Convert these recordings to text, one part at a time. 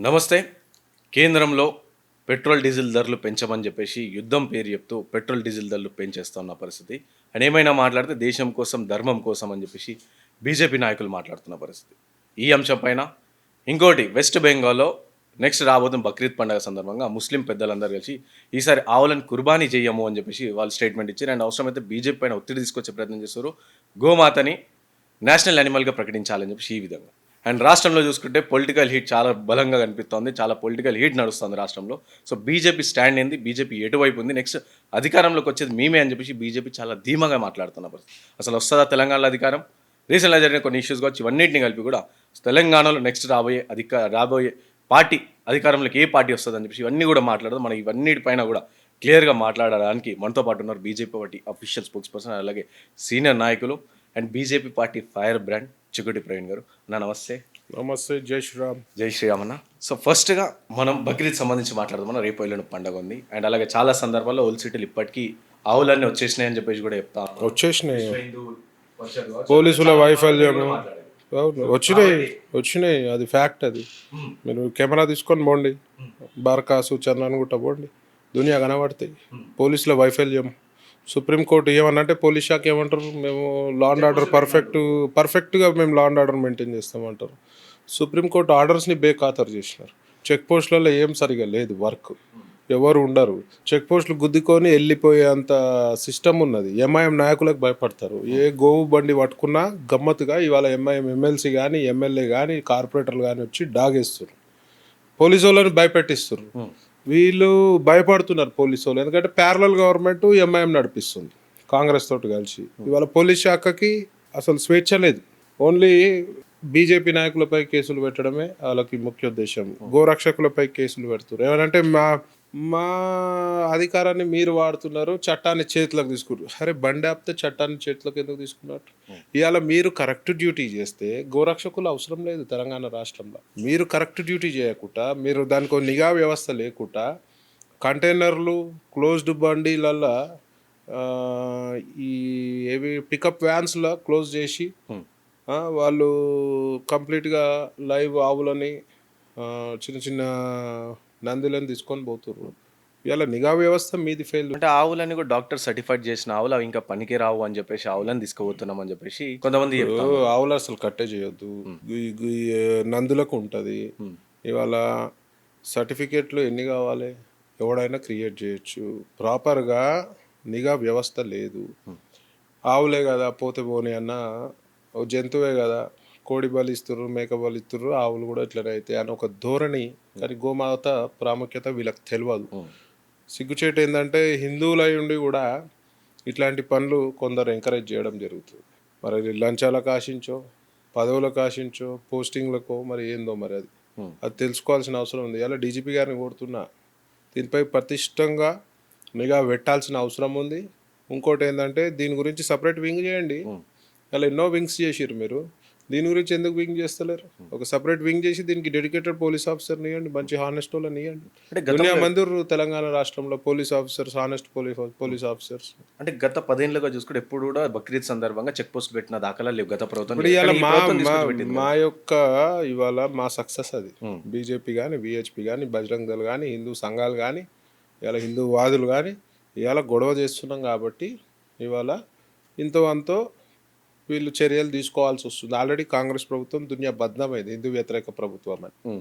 నమస్తే. కేంద్రంలో petrol, diesel ధరలు పెంచమని చెప్పేసి యుద్ధం పేరు చెప్తూ పెట్రోల్, డీజిల్ ధరలు పెంచేస్తున్న పరిస్థితి. అండ్ ఏమైనా మాట్లాడితే దేశం కోసం, ధర్మం కోసం అని చెప్పేసి బీజేపీ నాయకులు మాట్లాడుతున్న పరిస్థితి. ఈ అంశం పైన ఇంకోటి వెస్ట్ బెంగాల్‌లో నెక్స్ట్ రాబోతున్న బక్రీద్ పండుగ సందర్భంగా ముస్లిం పెద్దలందరూ కలిసి ఈసారి ఆవులను కుర్బానీ చెయ్యము అని చెప్పేసి వాళ్ళు స్టేట్మెంట్ ఇచ్చారు. అండ్ అవసరమైతే బీజేపీ పైన ఒత్తిడి తీసుకొచ్చే ప్రయత్నం చేస్తారు. గోమాతని నేషనల్ యానిమల్‌గా ప్రకటించాలని చెప్పేసి ఈ విధంగా. అండ్ రాష్ట్రంలో చూసుకుంటే పొలిటికల్ హీట్ చాలా బలంగా కనిపిస్తోంది. చాలా పొలిటికల్ హీట్ నడుస్తుంది రాష్ట్రంలో. సో బీజేపీ స్టాండ్ ఏంది? బీజేపీ ఎటువైపు ఉంది? నెక్స్ట్ అధికారంలోకి వచ్చేది మేమే అని చెప్పేసి బీజేపీ చాలా ధీమాగా మాట్లాడుతున్న పరిస్థితి. అసలు వస్తదా తెలంగాణలో అధికారం? రీసెంట్‌గా జరిగిన కొన్ని ఇష్యూస్ కావచ్చు, ఇవన్నిటిని కలిపి కూడా తెలంగాణలో నెక్స్ట్ రాబోయే పార్టీ అధికారంలోకి ఏ పార్టీ వస్తదని చెప్పేసి ఇవన్నీ కూడా మాట్లాడదాం. మనం ఇవన్నిటిపైన కూడా క్లియర్‌గా మాట్లాడడానికి మనతో పాటు ఉన్నారు BJP party official spokesperson, అలాగే సీనియర్ నాయకులు and BJP party fire brand Chikkuti Praveen గారు. అన్న నమస్తే. నమస్తే. జై శ్రీరామ్. జై శ్రీరామ్ అన్న. సో ఫస్ట్‌గా మనం బక్రీద్ సంబంధించి మాట్లాడదాం. రేపు ఎల్లుండి పండగ ఉంది. అండ్ అలాగే చాలా సందర్భాల్లో ఓల్డ్ సిటీలు ఇప్పటికీ ఆవులన్నీ వచ్చేసినాయి అని చెప్పేసి కూడా చెప్తా ఉన్నారు. వచ్చేసినాయి. విశ్వ హిందూ పరిషత్ కావచ్చు, పోలీసుల వైఫల్యము. మాట్లాడారు. అవును, వచ్చినాయి అది ఫ్యాక్ట్. అది మీరు కెమెరా తీసుకొని పోండి, బార్కాసు చంద్రన్గుట్ట పోండి, దునియా కనబడతాయి. పోలీసుల వైఫల్యం. సుప్రీంకోర్టు ఏమన్నంటే పోలీస్ శాఖ ఏమంటారు, మేము లా అండ్ ఆర్డర్ పర్ఫెక్ట్గా మేము లా అండ్ ఆర్డర్ మెయింటైన్ చేస్తామంటారు. సుప్రీంకోర్టు ఆర్డర్స్ని బేఖాతరు చేసినారు. చెక్ పోస్టులలో ఏం సరిగా లేదు, వర్క్ ఎవరు ఉండరు. చెక్ పోస్టులు గుద్దుకొని వెళ్ళిపోయేంత సిస్టమ్ ఉన్నది. ఎంఐఎం నాయకులకు భయపడతారు. ఏ గోవు బండి పట్టుకున్నా గమ్మత్తుగా ఇవాళ ఎంఐఎం ఎమ్మెల్సీ కానీ ఎమ్మెల్యే కానీ కార్పొరేటర్లు కానీ వచ్చి డాగేస్తారు. పోలీసు వాళ్ళని భయపెట్టిస్తారు. వీళ్ళు భయపడుతున్నారు పోలీసు వాళ్ళు, ఎందుకంటే ప్యారలల్ గవర్నమెంట్ ఎంఐఎం నడిపిస్తుంది కాంగ్రెస్ తోటి కలిసి. ఇవాళ పోలీస్ శాఖకి అసలు స్వేచ్ఛ లేదు. ఓన్లీ బీజేపీ నాయకులపై కేసులు పెట్టడమే వాళ్ళకి ముఖ్య ఉద్దేశం. గోరక్షకులపై కేసులు పెడుతున్నారు. ఏమనంటే మా అధికారాన్ని మీరు వాడుతున్నారు, చట్టాన్ని చేతులకు తీసుకున్నారు. సరే, బండి ఆపితే చట్టాన్ని చేతులకు ఎందుకు తీసుకున్నట్టు? ఇవాళ మీరు కరెక్ట్ డ్యూటీ చేస్తే గోరక్షకులు అవసరం లేదు తెలంగాణ రాష్ట్రంలో. మీరు కరెక్ట్ డ్యూటీ చేయకుండా, మీరు దానికి నిఘా వ్యవస్థ లేకుండా కంటైనర్లు క్లోజ్డ్ బండిలల్లో ఈ ఏవి పికప్ వ్యాన్స్లో క్లోజ్ చేసి వాళ్ళు కంప్లీట్గా లైవ్ ఆవులని చిన్న చిన్న నందులను తీసుకొని పోతున్నారు. ఇలా నిఘా వ్యవస్థ మీది ఫెయిల్. అంటే ఆవులని కూడా డాక్టర్ సర్టిఫైడ్ చేసిన ఆవులు అవి ఇంకా పనికి రావు అని చెప్పేసి ఆవులను తీసుకుపోతున్నాం అని చెప్పేసి కొంతమంది చెప్తారు. ఆవులు అసలు కట్టే చేయొద్దు. నందులకు ఉంటుంది. ఇవాళ సర్టిఫికేట్లు ఎన్ని కావాలి, ఎవడైనా క్రియేట్ చేయొచ్చు. ప్రాపర్గా నిఘా వ్యవస్థ లేదు. ఆవులే కదా పోతే పోనీ అన్న, జంతువే కదా, కోడి బలిస్తుర్రు, మేక బలిస్తుర్రు, ఆవులు కూడా ఇట్లనే అవుతాయి అని ఒక ధోరణి. కానీ గోమాత ప్రాముఖ్యత వీళ్ళకి తెలియదు. సిగ్గుచేటు ఏంటంటే హిందువులై ఉండి కూడా ఇట్లాంటి పనులు కొందరు ఎంకరేజ్ చేయడం జరుగుతుంది. మరి లంచాలకు ఆశించో, పదవులకు ఆశించో, పోస్టింగ్లకో మరి ఏందో మరి అది తెలుసుకోవాల్సిన అవసరం ఉంది. అలా డీజీపీ గారిని కోరుతున్నా, దీనిపై ప్రతిష్టంగా నిఘా పెట్టాల్సిన అవసరం ఉంది. ఇంకోటి ఏంటంటే దీని గురించి సపరేట్ వింగ్ చేయండి. అలా ఎన్నో వింగ్స్ చేసిర్రు మీరు, దీని గురించి ఎందుకు వింగ్ చేస్తలేరు? ఒక సపరేట్ వింగ్ చేసి దీనికి డెడికేటెడ్ పోలీస్ ఆఫీసర్ని ఇవ్వండి, మంచి హానెస్ట్ వాళ్ళని ఇవ్వండి. దునియా మందిర్ తెలంగాణ రాష్ట్రంలో police officers, honest police officers. అంటే గత 10 ఏళ్ళుగా చూసుకుంటే ఎప్పుడు కూడా బక్రీద్ సందర్భంగా చెక్ పోస్ట్ పెట్టిన దాఖలా లేవు గత ప్రభుత్వం. మా యొక్క ఇవాళ మా సక్సెస్ అది. బీజేపీ కానీ, విహెచ్పి కానీ, బజరంగ్ దళ్ కానీ, హిందూ సంఘాలు కానీ, ఇవాళ హిందూ వాదులు కానీ ఇవాళ గొడవ చేస్తున్నాం కాబట్టి ఇవాళ ఇంతో అంతో వీళ్ళు చర్యలు తీసుకోవాల్సి వస్తుంది. ఆల్రెడీ కాంగ్రెస్ ప్రభుత్వం దునియా బద్నామైంది, హిందూ వ్యతిరేక ప్రభుత్వం అని.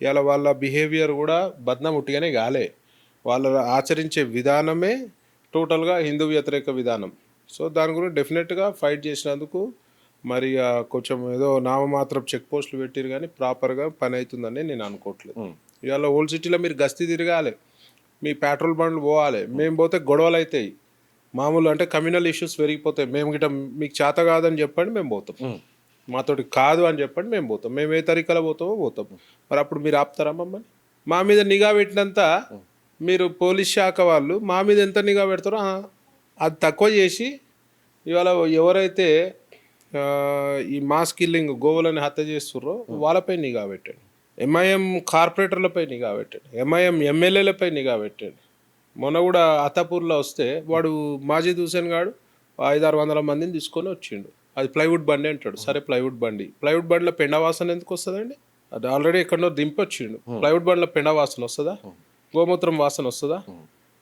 ఇలా వాళ్ళ బిహేవియర్ కూడా బద్నాం ఉట్టిగానే కాలే, వాళ్ళ ఆచరించే విధానమే టోటల్గా హిందూ వ్యతిరేక విధానం. సో దాని గురించి డెఫినెట్గా ఫైట్ చేసినందుకు మరి కొంచెం ఏదో నామమాత్రం చెక్ పోస్టులు పెట్టిరు కానీ ప్రాపర్గా పని అవుతుందని నేను అనుకోవట్లేదు. ఇవాళ ఓల్డ్ సిటీలో మీరు గస్తీ తిరగాలి, మీ పెట్రోల్ బండ్లు పోవాలి. మేము పోతే గొడవలు అవుతాయి, మామూలు అంటే కమ్యూనల్ ఇష్యూస్ పెరిగిపోతాయి. మేము గిట్ట మీకు చేత కాదని చెప్పండి మేము పోతాం, మాతోటి కాదు అని చెప్పండి మేము పోతాం. మేము ఏ తరీకలో పోతాం. మరి అప్పుడు మీరు ఆపుతారా మమ్మల్ని? మా మీద నిఘా పెట్టినంత మీరు పోలీస్ శాఖ వాళ్ళు మా మీద ఎంత నిఘా పెడతారో అది తక్కువ చేసి ఇవాళ ఎవరైతే ఈ మాస్ కిల్లింగ్ గోవులని హత్య చేస్తుర్రో వాళ్ళపై నిఘా పెట్టండి. ఎంఐఎం కార్పొరేటర్లపై నిఘా పెట్టండి. ఎంఐఎం ఎమ్మెల్యేలపై నిఘా పెట్టండి. మొన్న కూడా అత్తాపూర్లో వస్తే వాడు మాజీద్ హుసేన్ గాడు 500-600 మందిని తీసుకొని వచ్చిండు. అది ప్లైవుడ్ బండి అంటాడు. సరే ప్లైవుడ్ బండిలో పెండ వాసన ఎందుకు వస్తుందండి? అది ఆల్రెడీ ఎక్కడో దింపొచ్చిండు. ప్లైవుడ్ బండ్ల పెండ వాసన వస్తుందా, గోమూత్రం వాసన వస్తుందా?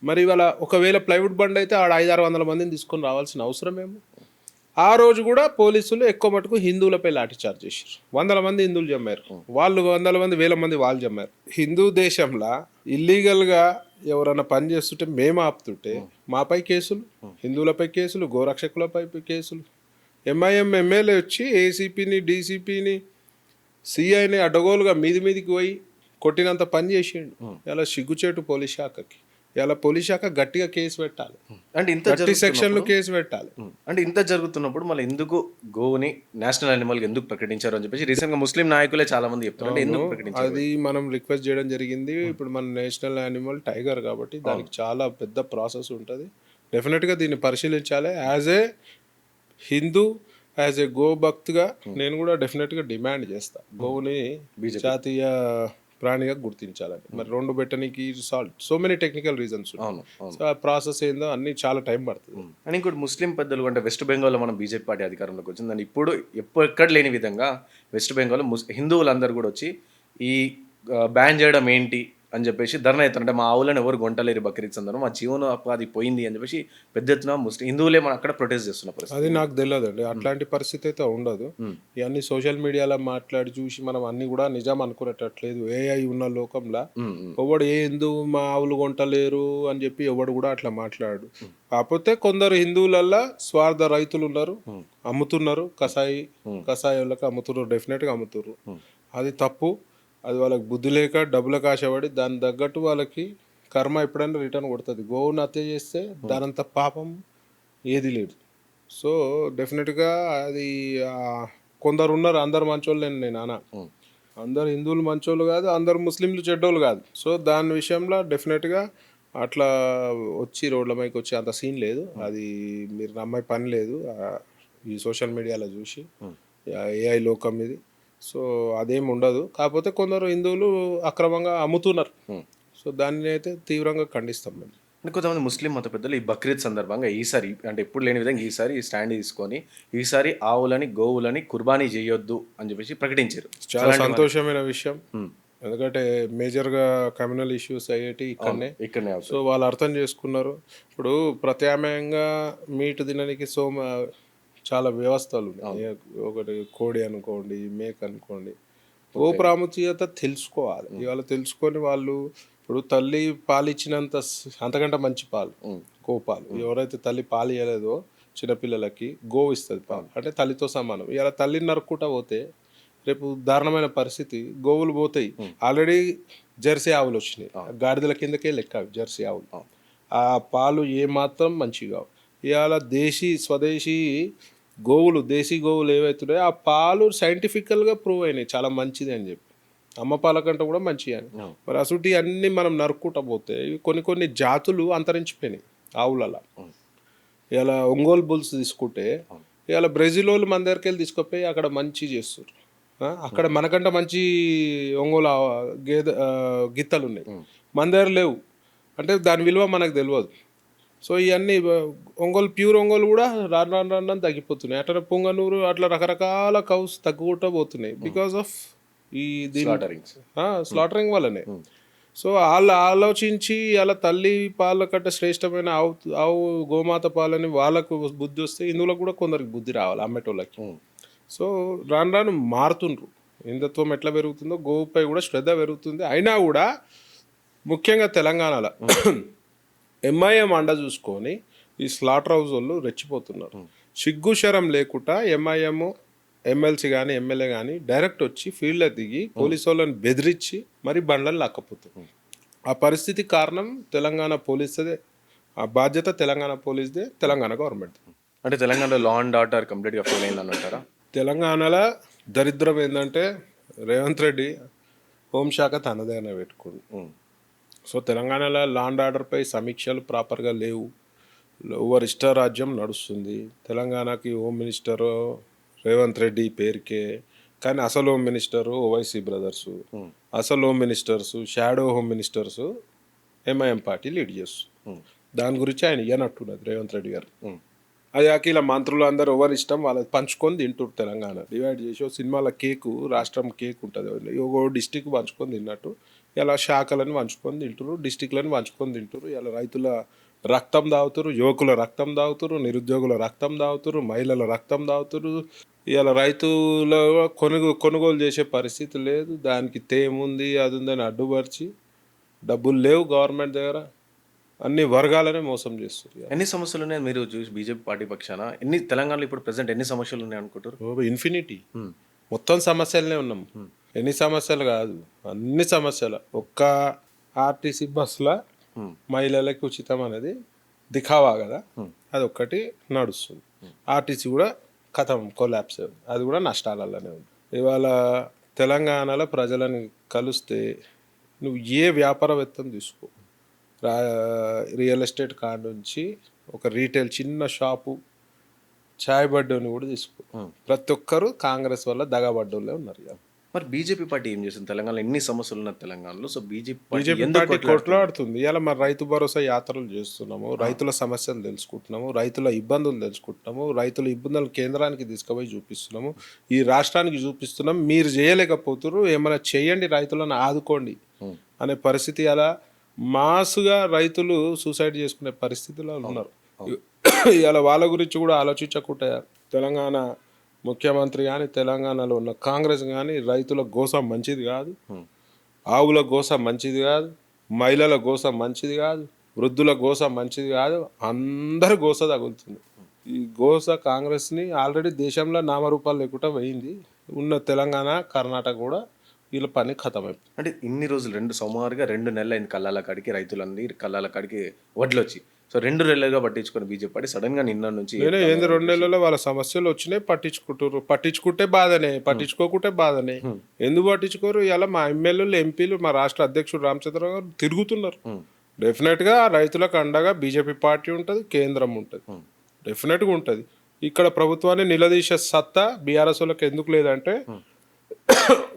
మరి ఇవాళ ఒకవేళ ప్లైవుడ్ బండ్ అయితే ఆడ 500-600 మందిని తీసుకొని రావాల్సిన అవసరం ఏమో. ఆ రోజు కూడా పోలీసులు ఎక్కువ మటుకు హిందువులపై లాఠీ చార్జ్ చేశారు. 100 మంది హిందువులు జమ్మారు, వాళ్ళు 100 మంది 1000 మంది వాళ్ళు జమ్మారు. హిందూ దేశంలో ఇల్లీగల్గా ఎవరైనా పని చేస్తుంటే మేము ఆపుతుంటే మాపై కేసులు, హిందువులపై కేసులు, గోరక్షకులపై కేసులు. ఎంఐఎం ఎమ్మెల్యే వచ్చి ఏసీపీని, డీసీపీని, సిఐని అడ్డగోలుగా మీదికి పోయి కొట్టినంత పని చేసిండు. ఇలా సిగ్గుచేటు పోలీస్ శాఖకి. ఇలా పోలీస్ శాఖ గట్టిగా కేసు పెట్టాలి, అంటే ఇంత గట్టి సెక్షన్లు కేసు పెట్టాలి. అంటే ఇంత జరుగుతున్నప్పుడు మళ్ళీ ఎందుకు గోవుని నేషనల్ యానిమల్ ఎందుకు ప్రకటించారు అని చెప్పేసి రీసెంట్ గా ముస్లిం నాయకులే చాలా మంది చెప్తారు. అంటే ఎందుకు ప్రకటించారు? అది మనం రిక్వెస్ట్ చేయడం జరిగింది. ఇప్పుడు మన నేషనల్ యానిమల్ టైగర్ కాబట్టి దానికి చాలా పెద్ద ప్రాసెస్ ఉంటుంది. డెఫినెట్గా దీన్ని పరిశీలించాలి. As a Hindu, as a go భక్తిగా నేను కూడా డెఫినెట్గా డిమాండ్ చేస్తా, గోవుని జాతీయ ప్రాణిగా గుర్తించాలని. మరి 2 పెట్టడానికి so many technical reasons. So ఆ ప్రాసెస్ ఏందో అన్ని చాలా టైం పడుతుంది. అని ఇంకోటి ముస్లిం పెద్దలు అంటే వెస్ట్ బెంగాల్లో మనం బీజేపీ పార్టీ అధికారంలోకి వచ్చింది. దాన్ని ఇప్పుడు ఎక్కడ లేని విధంగా వెస్ట్ బెంగాల్ హిందువులందరూ కూడా వచ్చి ఈ బ్యాన్ చేయడం ఏంటి అని చెప్పేసి ధర్నా ఎత్తారు. అంటే మా ఆవులను ఎవరు గొంటలేరు బక్రీద్ సందర్భం, మా జీవనోపాధి పోయింది అని చెప్పేసి పెద్ద ఎత్తున ముస్లిం హిందువులే మనం అక్కడ ప్రొటెస్ట్ చేస్తున్న పరిస్థితి. అది నాకు తెలియదండి, అట్లాంటి పరిస్థితి అయితే ఉండదు. ఇవన్నీ సోషల్ మీడియాలో మాట్లాడి చూసి మనం అన్ని కూడా నిజం అనుకునేటట్లేదు. ఏఐ ఉన్న లోకంలో ఎవడు ఏ హిందువు మా ఆవులు కొంటలేరు అని చెప్పి ఎవడు కూడా అట్లా మాట్లాడు. కాకపోతే కొందరు హిందువులల్లో స్వార్థ రైతులు ఉన్నారు, అమ్ముతున్నారు, కషాయాలకు అమ్ముతున్నారు, డెఫినెట్గా అమ్ముతున్నారు. అది తప్పు. అది వాళ్ళకి బుద్ధి లేక డబ్బులకు ఆశపడి దాని తగ్గట్టు వాళ్ళకి కర్మ ఎప్పుడైనా రిటర్న్ కొడుతుంది. గోవును హత్య చేస్తే దానంత పాపం ఏది లేదు. సో డెఫినెట్గా అది కొందరు ఉన్నారు, అందరు మంచోళ్ళు నేను అనా. అందరు హిందువులు మంచోళ్ళు కాదు, అందరు ముస్లింలు చెడ్డోళ్ళు కాదు. సో దాని విషయంలో డెఫినెట్గా అట్లా వచ్చి రోడ్ల పైకి వచ్చి అంత సీన్ లేదు. అది మీరు నమ్మే పని లేదు. ఈ సోషల్ మీడియాలో చూసి ఏఐ లోకం ఇది. సో అదేం ఉండదు. కాకపోతే కొందరు హిందువులు అక్రమంగా అమ్ముతున్నారు. సో దాన్ని అయితే తీవ్రంగా ఖండిస్తాం మేము. అంటే కొంతమంది ముస్లిం మత పెద్దలు ఈ బక్రీద్ సందర్భంగా ఈసారి అంటే ఎప్పుడు లేని విధంగా ఈసారి స్టాండ్ తీసుకొని ఈసారి ఆవులని గోవులని కుర్బానీ చేయొద్దు అని చెప్పేసి ప్రకటించారు. చాలా సంతోషమైన విషయం. ఎందుకంటే మేజర్గా కమ్యూనల్ ఇష్యూస్ అయ్యేటి ఇక్కడనే. సో వాళ్ళు అర్థం చేసుకున్నారు. ఇప్పుడు ప్రత్యామ్నాయంగా మీట్ తినడానికి చాలా వ్యవస్థలు ఉన్నాయి. ఒకటి కోడి అనుకోండి, మేక అనుకోండి, ఓ ప్రాముఖ్యత తెలుసుకోవాలి. ఇవాళ తెలుసుకొని వాళ్ళు ఇప్పుడు తల్లి పాలు ఇచ్చినంత అంతకంటే మంచి పాలు గోపాలు. ఎవరైతే తల్లి పాలు ఇవ్వలేదో చిన్నపిల్లలకి గోవు ఇస్తుంది పాలు, అంటే తల్లితో సమానం. ఇవాళ తల్లిని నరుక్కుంటా పోతే రేపు దారుణమైన పరిస్థితి, గోవులు పోతాయి. ఆల్రెడీ జెర్సీ ఆవులు వచ్చినాయి, గాడిదల కిందకే లెక్క జెర్సీ ఆవులు. ఆ పాలు ఏమాత్రం మంచిగా. ఇవాళ స్వదేశీ గోవులు, దేశీ గోవులు ఏవైతున్నాయో ఆ పాలు సైంటిఫికల్గా ప్రూవ్ అయినాయి చాలా మంచిది అని చెప్పి, అమ్మ పాల కంటే కూడా మంచిది అని. మరి అసలు అన్నీ మనం నరుక్కుంటా పోతే కొన్ని జాతులు అంతరించిపోయినాయి ఆవులలో. ఇలా ఒంగోలు బుల్స్ తీసుకుంటే ఇలా బ్రెజిల్ వాళ్ళు మన దగ్గరికి వెళ్ళి తీసుకుపోయి అక్కడ మంచి చేస్తారు. అక్కడ మనకంటే మంచి ఒంగోలు గిత్తలు ఉన్నాయి, మన దగ్గర లేవు. అంటే దాని విలువ మనకు తెలియదు. సో ఇవన్నీ ప్యూర్ ఒంగోలు కూడా రాను తగ్గిపోతున్నాయి. అట్లా పొంగనూరు అట్లా రకరకాల కౌస్ తగ్గుకుంటూ పోతున్నాయి బికాస్ ఆఫ్ ఈ స్లాటరింగ్ వల్లనే. సో వాళ్ళు ఆలోచించి అలా తల్లి పాల కంటే శ్రేష్టమైన ఆవు గోమాత పాలని వాళ్ళకు బుద్ధి వస్తే హిందువులకు కూడా కొందరికి బుద్ధి రావాలి, అమ్మేటోళ్ళకి. సో రాను మారుతుండ్రు. హిందుత్వం ఎట్లా పెరుగుతుందో గోవుపై కూడా శ్రద్ధ పెరుగుతుంది. అయినా కూడా ముఖ్యంగా తెలంగాణలో ఎంఐఎం అండ చూసుకొని ఈ స్లాటర్ హౌస్ వాళ్ళు రెచ్చిపోతున్నారు. సిగ్గు శరం లేకుండా ఎంఐఎం ఎమ్మెల్సీ కానీ ఎమ్మెల్యే కానీ డైరెక్ట్ వచ్చి ఫీల్డ్లో దిగి పోలీసు వాళ్ళని బెదిరించి మరి బండ్లను లాక్కపోతుంది. ఆ పరిస్థితి కారణం తెలంగాణ పోలీసుదే, ఆ బాధ్యత తెలంగాణ పోలీసుదే, తెలంగాణ గవర్నమెంట్. అంటే తెలంగాణలో లా అండ్ ఆర్డర్ కంప్లీట్గా ఫెయిల్ అయిందని అంటారా? తెలంగాణలో దరిద్రం ఏంటంటే రేవంత్ రెడ్డి హోంశాఖ తనదైనా పెట్టుకుంది. సో తెలంగాణలో లా అండ్ ఆర్డర్పై సమీక్షలు ప్రాపర్గా లేవు. ఓవర్ ఇష్టారాజ్యం నడుస్తుంది. తెలంగాణకి హోమ్ మినిస్టర్ రేవంత్ రెడ్డి పేరుకే, కానీ అసలు హోమ్ మినిస్టరు ఓవైసీ బ్రదర్సు, అసలు home ministers, shadow home ministers MIM party lead చేస్తుంది. దాని గురించి ఆయన ఇయ్యనట్టున్నది రేవంత్ రెడ్డి గారు. అయ్యాక ఇలా మంత్రులు అందరూ ఎవరి ఇష్టం వాళ్ళది పంచుకొని తింటారు. తెలంగాణ డివైడ్ చేసి ఓ సినిమాల కేకు రాష్ట్రం కేక్ ఉంటుంది, ఒక డిస్టిక్ పంచుకొని తిన్నట్టు ఇలా శాఖలను పంచుకొని తింటారు, డిస్టిక్లను పంచుకొని తింటారు. ఇలా రైతుల రక్తం తాగుతారు, యువకుల రక్తం తాగుతారు, నిరుద్యోగుల రక్తం తాగుతారు, మహిళల రక్తం తాగుతారు. ఇలా రైతుల కొనుగోలు చేసే పరిస్థితి లేదు, దానికి తేముంది అది ఉందని అడ్డుపరిచి డబ్బులు లేవు గవర్నమెంట్ దగ్గర, అన్ని వర్గాలనే మోసం చేస్తారు. ఎన్ని సమస్యలు ఉన్నాయి మీరు చూసి బీజేపీ పార్టీ పక్షాన ఎన్ని తెలంగాణలో ఇప్పుడు ప్రెసెంట్ ఎన్ని సమస్యలు ఉన్నాయి అనుకుంటారు? ఇన్ఫినిటీ మొత్తం సమస్యలనే ఉన్నాం. ఎన్ని సమస్యలు కాదు, అన్ని సమస్యలు. ఒక్క ఆర్టీసీ బస్సుల మహిళలకు ఉచితం అనేది దిఖావా కదా, అది ఒక్కటి నడుస్తుంది. ఆర్టీసీ కూడా కథం కొలాప్స్, అది కూడా నష్టాలలోనే ఉంది. ఇవాళ తెలంగాణలో ప్రజలను కలిస్తే నువ్వు ఏ వ్యాపారవేత్తను తీసుకో, రియల్ ఎస్టేట్ కాడ నుంచి ఒక రీటైల్ చిన్న షాపు చాయ్ బడ్డోని కూడా తీసుకో, ప్రతి ఒక్కరు కాంగ్రెస్ వల్ల దగాబడ్డోళ్ళే ఉన్నారు. ఇక మరి బీజేపీ పార్టీ ఏం చేస్తుంది తెలంగాణలో? ఎన్ని సమస్యలు ఉన్నాయి తెలంగాణలో, సో బీజేపీ పార్టీ కొట్లాడుతుంది. ఇలా మరి రైతు భరోసా యాత్రలు చేస్తున్నాము, రైతుల సమస్యలు తెలుసుకుంటున్నాము, రైతుల ఇబ్బందులు తెలుసుకుంటున్నాము, రైతుల ఇబ్బందులు కేంద్రానికి తీసుకుపోయి చూపిస్తున్నాము, ఈ రాష్ట్రానికి చూపిస్తున్నాం. మీరు చేయలేకపోతున్నారు, ఏమైనా చేయండి, రైతులను ఆదుకోండి అనే పరిస్థితి. అలా మాసుగా రైతులు సూసైడ్ చేసుకునే పరిస్థితిలో ఉన్నారు. ఇలా వాళ్ళ గురించి కూడా ఆలోచించకుండా తెలంగాణ ముఖ్యమంత్రి కానీ, తెలంగాణలో ఉన్న కాంగ్రెస్ కానీ రైతుల గోస మంచిది కాదు, ఆవుల గోస మంచిది కాదు, మహిళల గోస మంచిది కాదు, వృద్ధుల గోస మంచిది కాదు, అందరి గోస తగులుతుంది. ఈ గోస కాంగ్రెస్ని ఆల్రెడీ దేశంలో నామరూపాలు లేకుండా పోయింది. ఉన్న తెలంగాణ కర్ణాటక కూడా వీళ్ళ పని ఖతమైపోయింది. అంటే ఇన్ని రోజులు సుమారుగా 2 నెలలు అయింది కళ్ళాల కాడికి రైతులన్నీ కళ్ళాల కాడికి వడ్లు వచ్చి, సో 2 నెలలుగా పట్టించుకొని బీజేపీ పార్టీ సడన్ గా నిన్న నుంచి నేనే ఏంది 2 నెలల్లో వాళ్ళ సమస్యలు వచ్చినాయి, పట్టించుకుంటారు. పట్టించుకుంటే బాధనే, పట్టించుకోకుంటే బాధనే. ఎందుకు పట్టించుకోరు? ఇలా మా ఎమ్మెల్యేలు, ఎంపీలు, మా రాష్ట్ర అధ్యక్షుడు రామచంద్రరావు గారు తిరుగుతున్నారు. డెఫినెట్గా రైతులకు అండగా బీజేపీ పార్టీ ఉంటుంది, కేంద్రం ఉంటుంది, డెఫినెట్గా ఉంటుంది. ఇక్కడ ప్రభుత్వాన్ని నిలదీసే సత్తా బీఆర్ఎస్ వాళ్ళకి ఎందుకు లేదంటే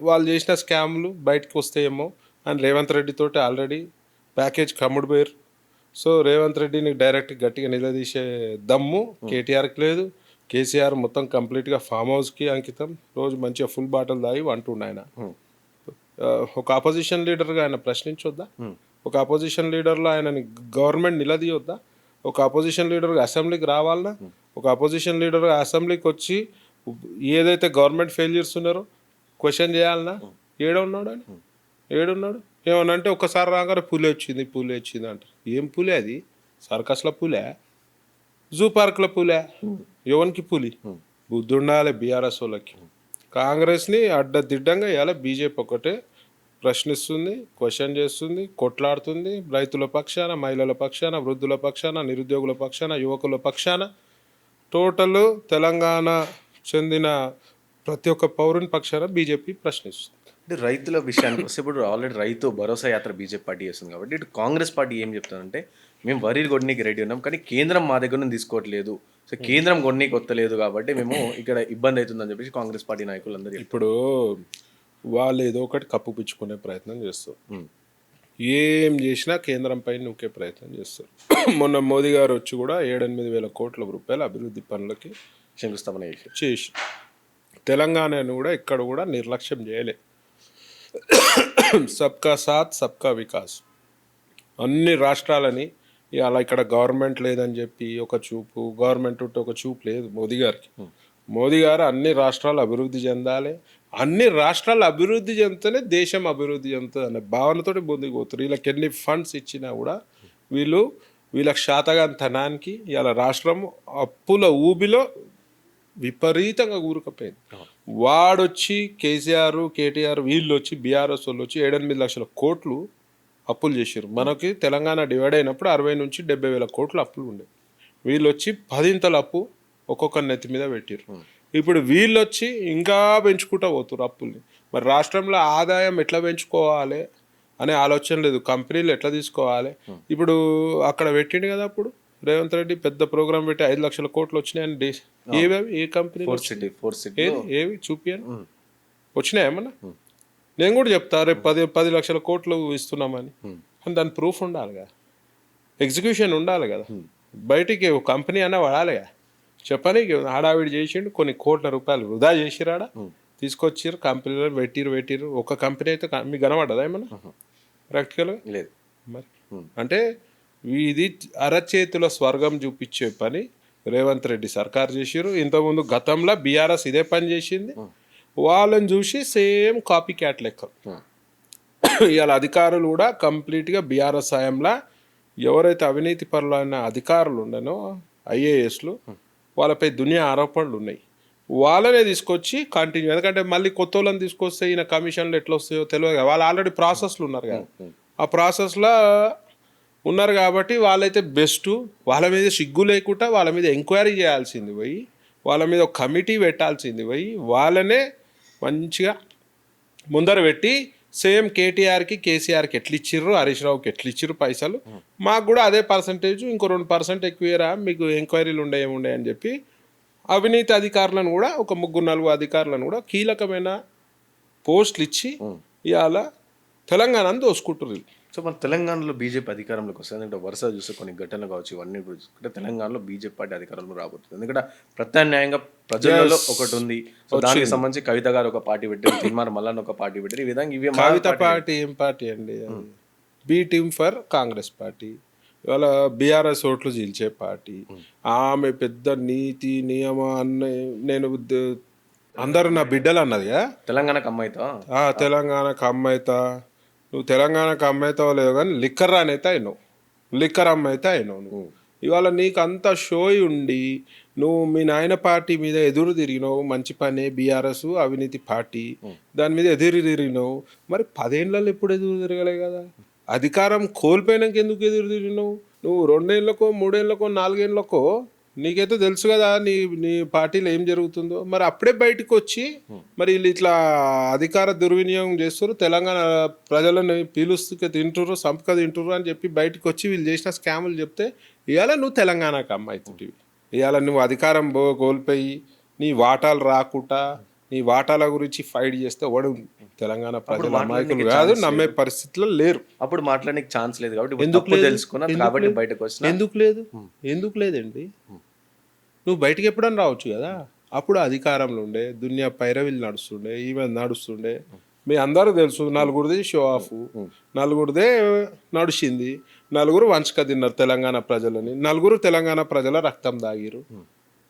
వాళ్ళు చేసిన స్కామ్లు బయటకు వస్తాయేమో అని రేవంత్ రెడ్డి తోటి ఆల్రెడీ ప్యాకేజ్ కమ్ముడు పోయారు. సో రేవంత్ రెడ్డిని డైరెక్ట్ గట్టిగా నిలదీసే దమ్ము కేటీఆర్కి లేదు. కేసీఆర్ మొత్తం కంప్లీట్గా ఫామ్ హౌస్కి అంకితం, రోజు మంచిగా ఫుల్ బాటిల్ తాగి అంటుండ ఆయన. ఒక అపోజిషన్ లీడర్గా ఆయన ప్రశ్నించొద్దా? ఒక అపోజిషన్ లీడర్లో ఆయనని గవర్నమెంట్ నిలదీయొద్దా? ఒక అపోజిషన్ లీడర్గా అసెంబ్లీకి రావాలన్నా? ఒక అపోజిషన్ లీడర్గా అసెంబ్లీకి వచ్చి ఏదైతే గవర్నమెంట్ ఫెయిల్యూర్స్ ఉన్నారో క్వశ్చన్ చేయాలన్నా? ఏడున్నాడు ఆయన? ఏడున్నాడు? ఏమన్నా అంటే ఒక్కసారి రాగానే పులి వచ్చింది, పులి వచ్చింది అంటారు. ఏం పులి అది? సర్కస్లో పులే? జూ పార్క్లో పులే? ఎవరికి పులి? బుద్ధి ఉండాలి బీఆర్ఎస్ వాళ్ళకి. కాంగ్రెస్ని అడ్డదిడ్డంగా ఇవాళ బీజేపీ ఒకటే ప్రశ్నిస్తుంది, క్వశ్చన్ చేస్తుంది, కొట్లాడుతుంది. రైతుల పక్షాన, మహిళల పక్షాన, వృద్ధుల పక్షాన, నిరుద్యోగుల పక్షాన, యువకుల పక్షాన, టోటల్ తెలంగాణ చెందిన ప్రతి ఒక్క పౌరుని పక్షాన బీజేపీ ప్రశ్నిస్తుంది. అంటే రైతుల విషయానికి వస్తే ఇప్పుడు ఆల్రెడీ రైతు భరోసా యాత్ర బీజేపీ పార్టీ చేస్తుంది కాబట్టి, ఇటు కాంగ్రెస్ పార్టీ ఏం చెప్తారంటే మేము వరి కొననీకి రెడీ ఉన్నాం కానీ కేంద్రం మా దగ్గర నుంచి తీసుకోవట్లేదు, సో కేంద్రం కొననీకి వస్తలేదు కాబట్టి మేము ఇక్కడ ఇబ్బంది అవుతుందని చెప్పేసి కాంగ్రెస్ పార్టీ నాయకులు అందరూ ఇప్పుడు వాళ్ళు ఏదో ఒకటి కప్పుపిచ్చుకునే ప్రయత్నం చేస్తారు. ఏం చేసినా కేంద్రం పైన నూకే ప్రయత్నం చేస్తారు. మొన్న మోదీ గారు వచ్చి కూడా 7-8 వేల కోట్ల రూపాయల అభివృద్ధి పనులకి శంకుస్థాపన చేసి తెలంగాణను కూడా ఇక్కడ కూడా నిర్లక్ష్యం చేయలే. సబ్కా సాత్ సబ్కా వికాస్, అన్ని రాష్ట్రాలని అలా ఇక్కడ గవర్నమెంట్ లేదని చెప్పి ఒక చూపు, గవర్నమెంట్ ఉంటే ఒక చూపు లేదు మోదీ గారికి. మోదీ గారు అన్ని రాష్ట్రాలు అభివృద్ధి చెందాలి, అన్ని రాష్ట్రాలు అభివృద్ధి చెందితేనే దేశం అభివృద్ధి చెందుతుంది అనే భావనతోటి ముందుకు పోతారు. వీళ్ళకి ఎన్ని ఫండ్స్ ఇచ్చినా కూడా వీళ్ళకి శాతగాంతనానికి ఇలా రాష్ట్రం అప్పుల ఊబిలో విపరీతంగా కూరుకుపోయింది. వాడొచ్చి కేటీఆర్ వీళ్ళు వచ్చి బీఆర్ఎస్ వాళ్ళు వచ్చి 7-8 లక్షల కోట్లు అప్పులు చేశారు. మనకి తెలంగాణ డివైడ్ అయినప్పుడు 60 నుంచి 70 వేల కోట్లు అప్పులు ఉండే. వీళ్ళు వచ్చి 10 అప్పు ఒక్కొక్క నెత్తి మీద పెట్టారు. ఇప్పుడు వీళ్ళు వచ్చి ఇంకా పెంచుకుంటూ పోతారు అప్పుల్ని. మరి రాష్ట్రంలో ఆదాయం ఎట్లా పెంచుకోవాలి అనే ఆలోచన లేదు, కంపెనీలు ఎట్లా తీసుకోవాలి. ఇప్పుడు అక్కడ పెట్టిండు కదా అప్పుడు రేవంత్ రెడ్డి పెద్ద ప్రోగ్రామ్ పెట్టి 5 లక్షల కోట్లు వచ్చినాయని. ఏ కంపెనీ ఏవి చూపియాలి? వచ్చినాయి ఏమన్నా? నేను కూడా చెప్తా రేపు 10 లక్షల కోట్లు ఇస్తున్నామని, కానీ దాని ప్రూఫ్ ఉండాలిగా, ఎగ్జిక్యూషన్ ఉండాలి కదా. బయటికి కంపెనీ అన్న వాడాలిగా, చెప్పని హడావిడి చేసిండు, కొన్ని కోట్ల రూపాయలు వృధా చేసిరాడ, తీసుకొచ్చిర్రు కంపెనీలో పెట్టిర్రు. ఒక కంపెనీ అయితే మీకు కనబడ్డదా ఏమన్నా ప్రాక్టికల్గా? లేదు. మరి అంటే ఇది అరచేతుల స్వర్గం చూపించే పని రేవంత్ రెడ్డి సర్కార్ చేసిర్రు. ఇంతకుముందు గతంలో బీఆర్ఎస్ ఇదే పని చేసింది, వాళ్ళని చూసి సేమ్ కాపీ క్యాట్ లెక్క ఇవాళ అధికారులు కూడా కంప్లీట్గా బీఆర్ఎస్ హయాంలో ఎవరైతే అవినీతి పరులైన అధికారులు ఉండనో ఐఏఎస్లు, వాళ్ళపై దునియా ఆరోపణలు ఉన్నాయి, వాళ్ళనే తీసుకొచ్చి కంటిన్యూ. ఎందుకంటే మళ్ళీ కొత్త వాళ్ళని తీసుకొస్తే ఈయన కమిషన్లు ఎట్లా వస్తాయో తెలియదు కదా, వాళ్ళు ఆల్రెడీ ప్రాసెస్లు ఉన్నారు కదా, ఆ ప్రాసెస్లో ఉన్నారు కాబట్టి వాళ్ళైతే బెస్ట్. వాళ్ళ మీద సిగ్గు లేకుండా వాళ్ళ మీద ఎంక్వైరీ చేయాల్సింది పోయి, వాళ్ళ మీద ఒక కమిటీ పెట్టాల్సింది పోయి, వాళ్ళనే మంచిగా ముందర పెట్టి సేమ్ కేటీఆర్కి కేసీఆర్కి ఎట్లా ఇచ్చిర్రు, హరీష్ రావుకి ఎట్లా ఇచ్చిర్రు పైసలు, మాకు కూడా అదే పర్సంటేజ్ ఇంకో 2% ఎక్కువేరా, మీకు ఎంక్వైరీలు ఏముండే అని చెప్పి అవినీతి అధికారులను కూడా ఒక 3-4 అధికారులను కూడా కీలకమైన పోస్టులు ఇచ్చి ఇవాళ తెలంగాణను దోసుకుంటున్నారు. సో మన తెలంగాణలో బీజేపీ అధికారంలోకి వస్తుంది. ఎందుకంటే వరుస చూస్తే కొన్ని ఘటనలు కావచ్చు, ఇవన్నీ కూడా చూసుకుంటే తెలంగాణలో బీజేపీ పార్టీ అధికారంలో రాబోతుంది. ఎందుకంటే ప్రత్యామ్నాయంగా ప్రజలలో ఒకటి ఉంది. సో దానికి సంబంధించి కవిత గారు ఒక పార్టీ పెట్టారు, తీర్మానం మల్లన్న ఒక పార్టీ పెట్టారు. ఈ విధంగా ఇవి కవిత పార్టీ ఏం పార్టీ అండి? B team for Congress party. ఇవాళ బీఆర్ఎస్ ఓట్లు చీల్చే పార్టీ. ఆమె పెద్ద నీతి నియమ అన్న, నేను అందరు నా బిడ్డలు అన్నదిగా, తెలంగాణకు అమ్మాయితో తెలంగాణకు అమ్మాయితా, నువ్వు తెలంగాణకు అమ్మాయితావు లేవు కానీ లిక్కర్ రానైతే అయినావు, లిక్కర్ అమ్మాయితే అయినావు నువ్వు. ఇవాళ నీకు అంత షో ఉండి నువ్వు మీ నాయన పార్టీ మీద ఎదురు తిరిగినావు, మంచి పనే బీఆర్ఎస్ అవినీతి పార్టీ, దాని మీద ఎదురు తిరిగినావు. మరి 10 ఏళ్ళలో ఎప్పుడు ఎదురు తిరగలే కదా, అధికారం కోల్పోయినాక ఎందుకు ఎదురు తిరిగినావు? నువ్వు 2 ఏళ్ళకో 3 ఏళ్ళకో 4 ఏళ్ళకో నీకైతే తెలుసు కదా నీ పార్టీలో ఏం జరుగుతుందో. మరి అప్పుడే బయటకు వచ్చి మరి వీళ్ళు ఇట్లా అధికార దుర్వినియోగం చేస్తారు, తెలంగాణ ప్రజలను పీలుస్తూ తింటుర్రు, సంపక తింటుర్రు అని చెప్పి బయటకు వచ్చి వీళ్ళు చేసిన స్కాములు చెప్తే ఇవాళ నువ్వు తెలంగాణకు అమ్మాయితుంటివి. ఇవాళ నువ్వు అధికారం కోల్పోయి నీ వాటాలు రాకుండా నీ వాటాల గురించి ఫైట్ చేస్తే వాడు తెలంగాణ ప్రజల అమాయకులు కాదు, నమ్మే పరిస్థితిలో లేరు. అప్పుడు మాట్లాడడానికి ఛాన్స్ లేదు కాబట్టి ఎందుకు తెలుసుకున్నా కాబట్టి బయటకు వచ్చిన. ఎందుకు లేదండి? నువ్వు బయటకు ఎప్పుడన్నా రావచ్చు కదా. అప్పుడు అధికారంలో ఉండే దునియా పైరవిలు నడుస్తుండే, ఈమె నడుస్తుండే, మీ అందరూ తెలుసు. నలుగురిది షో ఆఫ్, నలుగురిదే నడిచింది, నలుగురు వంచక తిన్నారు తెలంగాణ ప్రజలని, నలుగురు తెలంగాణ ప్రజల రక్తం దాగిరు.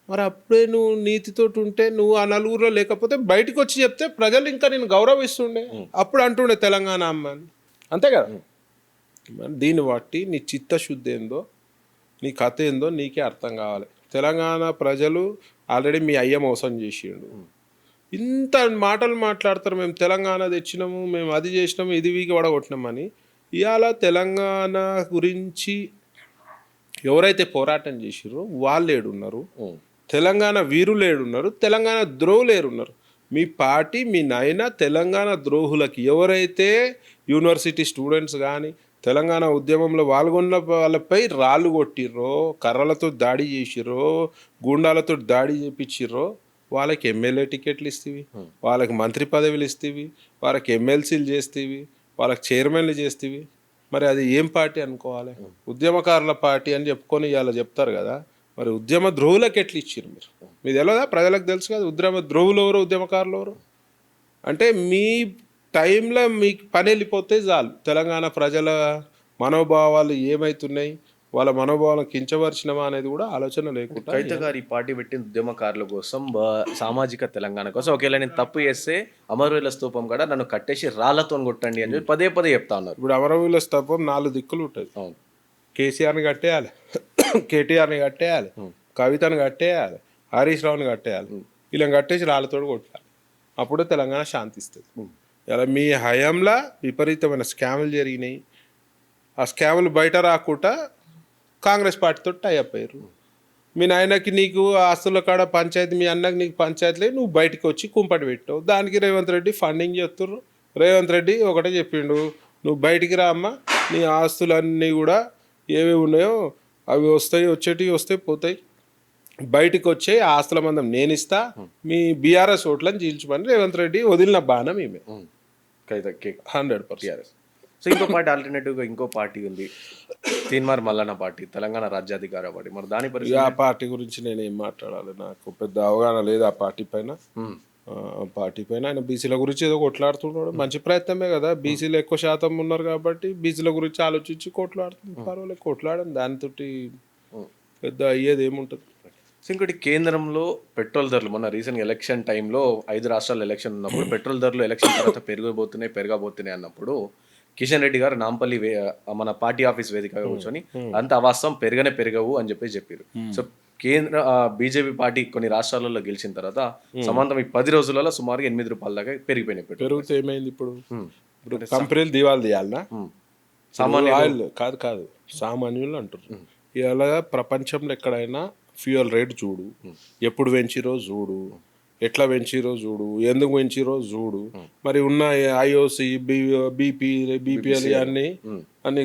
మరి అప్పుడే నువ్వు నీతితో ఉంటే నువ్వు ఆ నలుగురిలో లేకపోతే బయటకు వచ్చి చెప్తే ప్రజలు ఇంకా నేను గౌరవిస్తుండే, అప్పుడు అంటుండే తెలంగాణ అమ్మ అని, అంతే కదా. దీన్ని బట్టి నీ చిత్తశుద్ధి ఏందో, నీ కథ ఏందో నీకే అర్థం కావాలి. తెలంగాణ ప్రజలు ఆల్రెడీ మీ అయ్య మోసం చేసిండు. ఇంత మాటలు మాట్లాడతారు, మేము తెలంగాణ తెచ్చినాము, మేము అది చేసినాము, ఇది వీకి వడగొట్టినామని. ఇవాళ తెలంగాణ గురించి ఎవరైతే పోరాటం చేసిర్రో వాళ్ళు ఏడున్నారు, తెలంగాణ వీరులు ఏడున్నారు, తెలంగాణ ద్రోహులు ఏడున్నారు. మీ పార్టీ మీ నాయన తెలంగాణ ద్రోహులకి ఎవరైతే యూనివర్సిటీ స్టూడెంట్స్ కానీ తెలంగాణ ఉద్యమంలో పాల్గొన్న వాళ్ళపై రాళ్ళు కొట్టిర్రో, కర్రలతో దాడి చేసిర్రో, గూండాలతో దాడి చేయించిర్రో వాళ్ళకి ఎమ్మెల్యే టికెట్లు ఇస్తేవి, వాళ్ళకి మంత్రి పదవులు ఇస్తేవి, వాళ్ళకి ఎమ్మెల్సీలు చేస్తేవి, వాళ్ళకి చైర్మన్లు చేస్తేవి. మరి అది ఏం పార్టీ అనుకోవాలి? ఉద్యమకారుల పార్టీ అని చెప్పుకొని ఇవాళ చెప్తారు కదా. మరి ఉద్యమ ద్రోహులకు ఎట్లా ఇచ్చారు మీరు? మీరు తెలియదా? ప్రజలకు తెలుసు కదా ఉద్యమ ద్రోహులు ఎవరు, ఉద్యమకారులు ఎవరు. అంటే మీ టైంలో మీకు పని వెళ్ళిపోతే చాలు, తెలంగాణ ప్రజల మనోభావాలు ఏమవుతున్నాయి, వాళ్ళ మనోభావాలను కించపరిచినమా అనేది కూడా ఆలోచన లేకుండా. కవిత గారు ఈ పార్టీ పెట్టిన ఉద్యమకారుల కోసం, సామాజిక తెలంగాణ కోసం, ఒకవేళ నేను తప్పు చేస్తే అమరవీరుల స్తూపం కూడా నన్ను కట్టేసి రాళ్లతో కొట్టండి అని పదే చెప్తా ఉన్నారు. ఇప్పుడు అమరవీరుల స్తూపం 4 దిక్కులు ఉంటుంది. కేసీఆర్ని కట్టేయాలి, కేటీఆర్ని కట్టేయాలి, కవితను కట్టేయాలి, హరీష్ రావుని కట్టేయాలి, ఇలా కట్టేసి రాళ్ళతో కొట్టాలి. అప్పుడే తెలంగాణ శాంతిస్తుంది. ఇలా మీ హయాంలో విపరీతమైన స్కాములు జరిగినాయి. ఆ స్కాములు బయట రాకుండా కాంగ్రెస్ పార్టీతో టైఅప్ అయ్యారు. మీ నాయనకి నీకు ఆస్తుల కాడ పంచాయతీ, మీ అన్నకి నీకు పంచాయతీలే, నువ్వు బయటకు వచ్చి కుంపటి పెట్టావు. దానికి రేవంత్ రెడ్డి ఫండింగ్ చేస్తుర్రు. రేవంత్ రెడ్డి ఒకటే చెప్పిండు, నువ్వు బయటికి రా అమ్మ, నీ ఆస్తులన్నీ కూడా ఏవి ఉన్నాయో అవి వచ్చేటివి పోతాయి, బయటకు వచ్చే ఆస్తుల మందం నేను ఇస్తా, మీ బీఆర్ఎస్ ఓట్లను చీల్చమని రేవంత్ రెడ్డి వదిలిన బాణం ఈమె 100%. సో ఇంకో పార్టీ ఆల్టర్నేటివ్గా ఇంకో పార్టీ ఉంది, తీన్మార్ మల్లన్న పార్టీ, తెలంగాణ రాజ్యాధికార పార్టీ. మరి దాని ఇక పరిస్థితి ఆ పార్టీ గురించి నేనేం మాట్లాడాలి, నాకు పెద్ద అవగాహన లేదు ఆ పార్టీ పైన. ఆయన బీసీల గురించి ఏదో కొట్లాడుతున్నాడు, మంచి ప్రయత్నమే కదా. బీసీలు ఎక్కువ శాతం ఉన్నారు కాబట్టి బీసీల గురించి ఆలోచించి కొట్లాడుతుంది, పర్వాలేదు కొట్లాడండి, దానితోటి పెద్ద అయ్యేది ఏముంటుంది. సో ఇంకోటి కేంద్రంలో పెట్రోల్ ధరలు మొన్న రీసెంట్ ఎలక్షన్ టైంలో 5 రాష్ట్రాల్లో ఎలక్షన్ ఉన్నప్పుడు పెట్రోల్ ధరలు ఎలక్షన్ తర్వాత పెరగబోతున్నాయి అన్నప్పుడు కిషన్ రెడ్డి గారు నాంపల్లి మన పార్టీ ఆఫీస్ వేదికగా కూర్చొని అంత అవాస్తవం పెరగవు అని చెప్పారు. సో కేంద్ర బీజేపీ పార్టీ కొన్ని రాష్ట్రాలలో గెలిచిన తర్వాత సమాంతం ఈ 10 రోజులలో సుమారుగా 8 రూపాయల దాకా పెరిగిపోయినాయి పెట్రోల్. పెరిగితే ఏమైంది ఇప్పుడు కంపెనీలు దివాలు తీయాలనా? ఆయిల్ కాదు సామాన్యులు అంటారు. ఇలా ప్రపంచంలో ఎక్కడైనా ఫ్యూయల్ రేట్ చూడు, ఎప్పుడు పెంచిరో చూడు, ఎట్లా పెంచిరో చూడు, ఎందుకు పెంచిరో చూడు. మరి ఉన్న ఐఓసి బీపీఎల్ అన్ని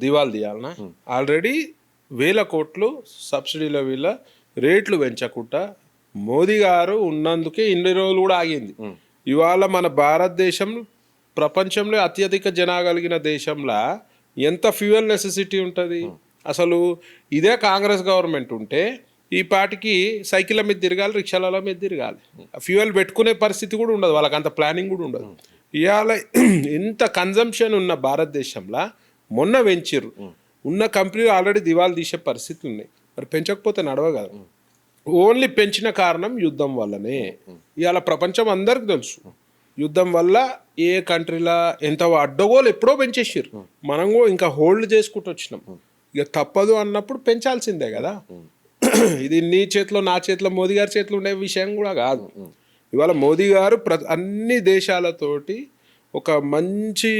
దివాలు తీయాలనా? ఆల్రెడీ 1000 కోట్లు సబ్సిడీల వీళ్ళ రేట్లు పెంచకుండా మోదీ గారు ఉన్నందుకే ఇన్ని రోజులు కూడా ఆగింది. ఇవాళ మన భారతదేశం ప్రపంచంలో అత్యధిక జనాభా కలిగిన దేశంలో ఎంత ఫ్యూయల్ నెసెసిటీ ఉంటుంది అసలు? ఇదే కాంగ్రెస్ గవర్నమెంట్ ఉంటే ఈ పాటికి సైకిళ్ళ మీద తిరగాలి, రిక్షాల మీద తిరగాలి, ఫ్యూయల్ పెట్టుకునే పరిస్థితి కూడా ఉండదు, వాళ్ళకి అంత ప్లానింగ్ కూడా ఉండదు. ఇవాళ ఇంత కన్జంప్షన్ ఉన్న భారతదేశంలో మొన్న వెంచరు ఉన్న కంపెనీలు ఆల్రెడీ దివాలు తీసే పరిస్థితి ఉన్నాయి. మరి పెంచకపోతే నడవగలరు. ఓన్లీ పెంచిన కారణం యుద్ధం వల్లనే. ఇవాళ ప్రపంచం అందరికి తెలుసు యుద్ధం వల్ల ఏ కంట్రీలా ఎంత అడ్డగోలు ఎప్పుడో పెంచేసారు, మనం కూడా ఇంకా హోల్డ్ చేసుకుంటూ వచ్చినాం. ఇక తప్పదు అన్నప్పుడు పెంచాల్సిందే కదా. ఇది నీ చేతిలో నా చేతిలో మోదీ గారి చేతిలో ఉండే విషయం కూడా కాదు. ఇవాళ మోదీ గారు అన్ని దేశాలతోటి ఒక మంచి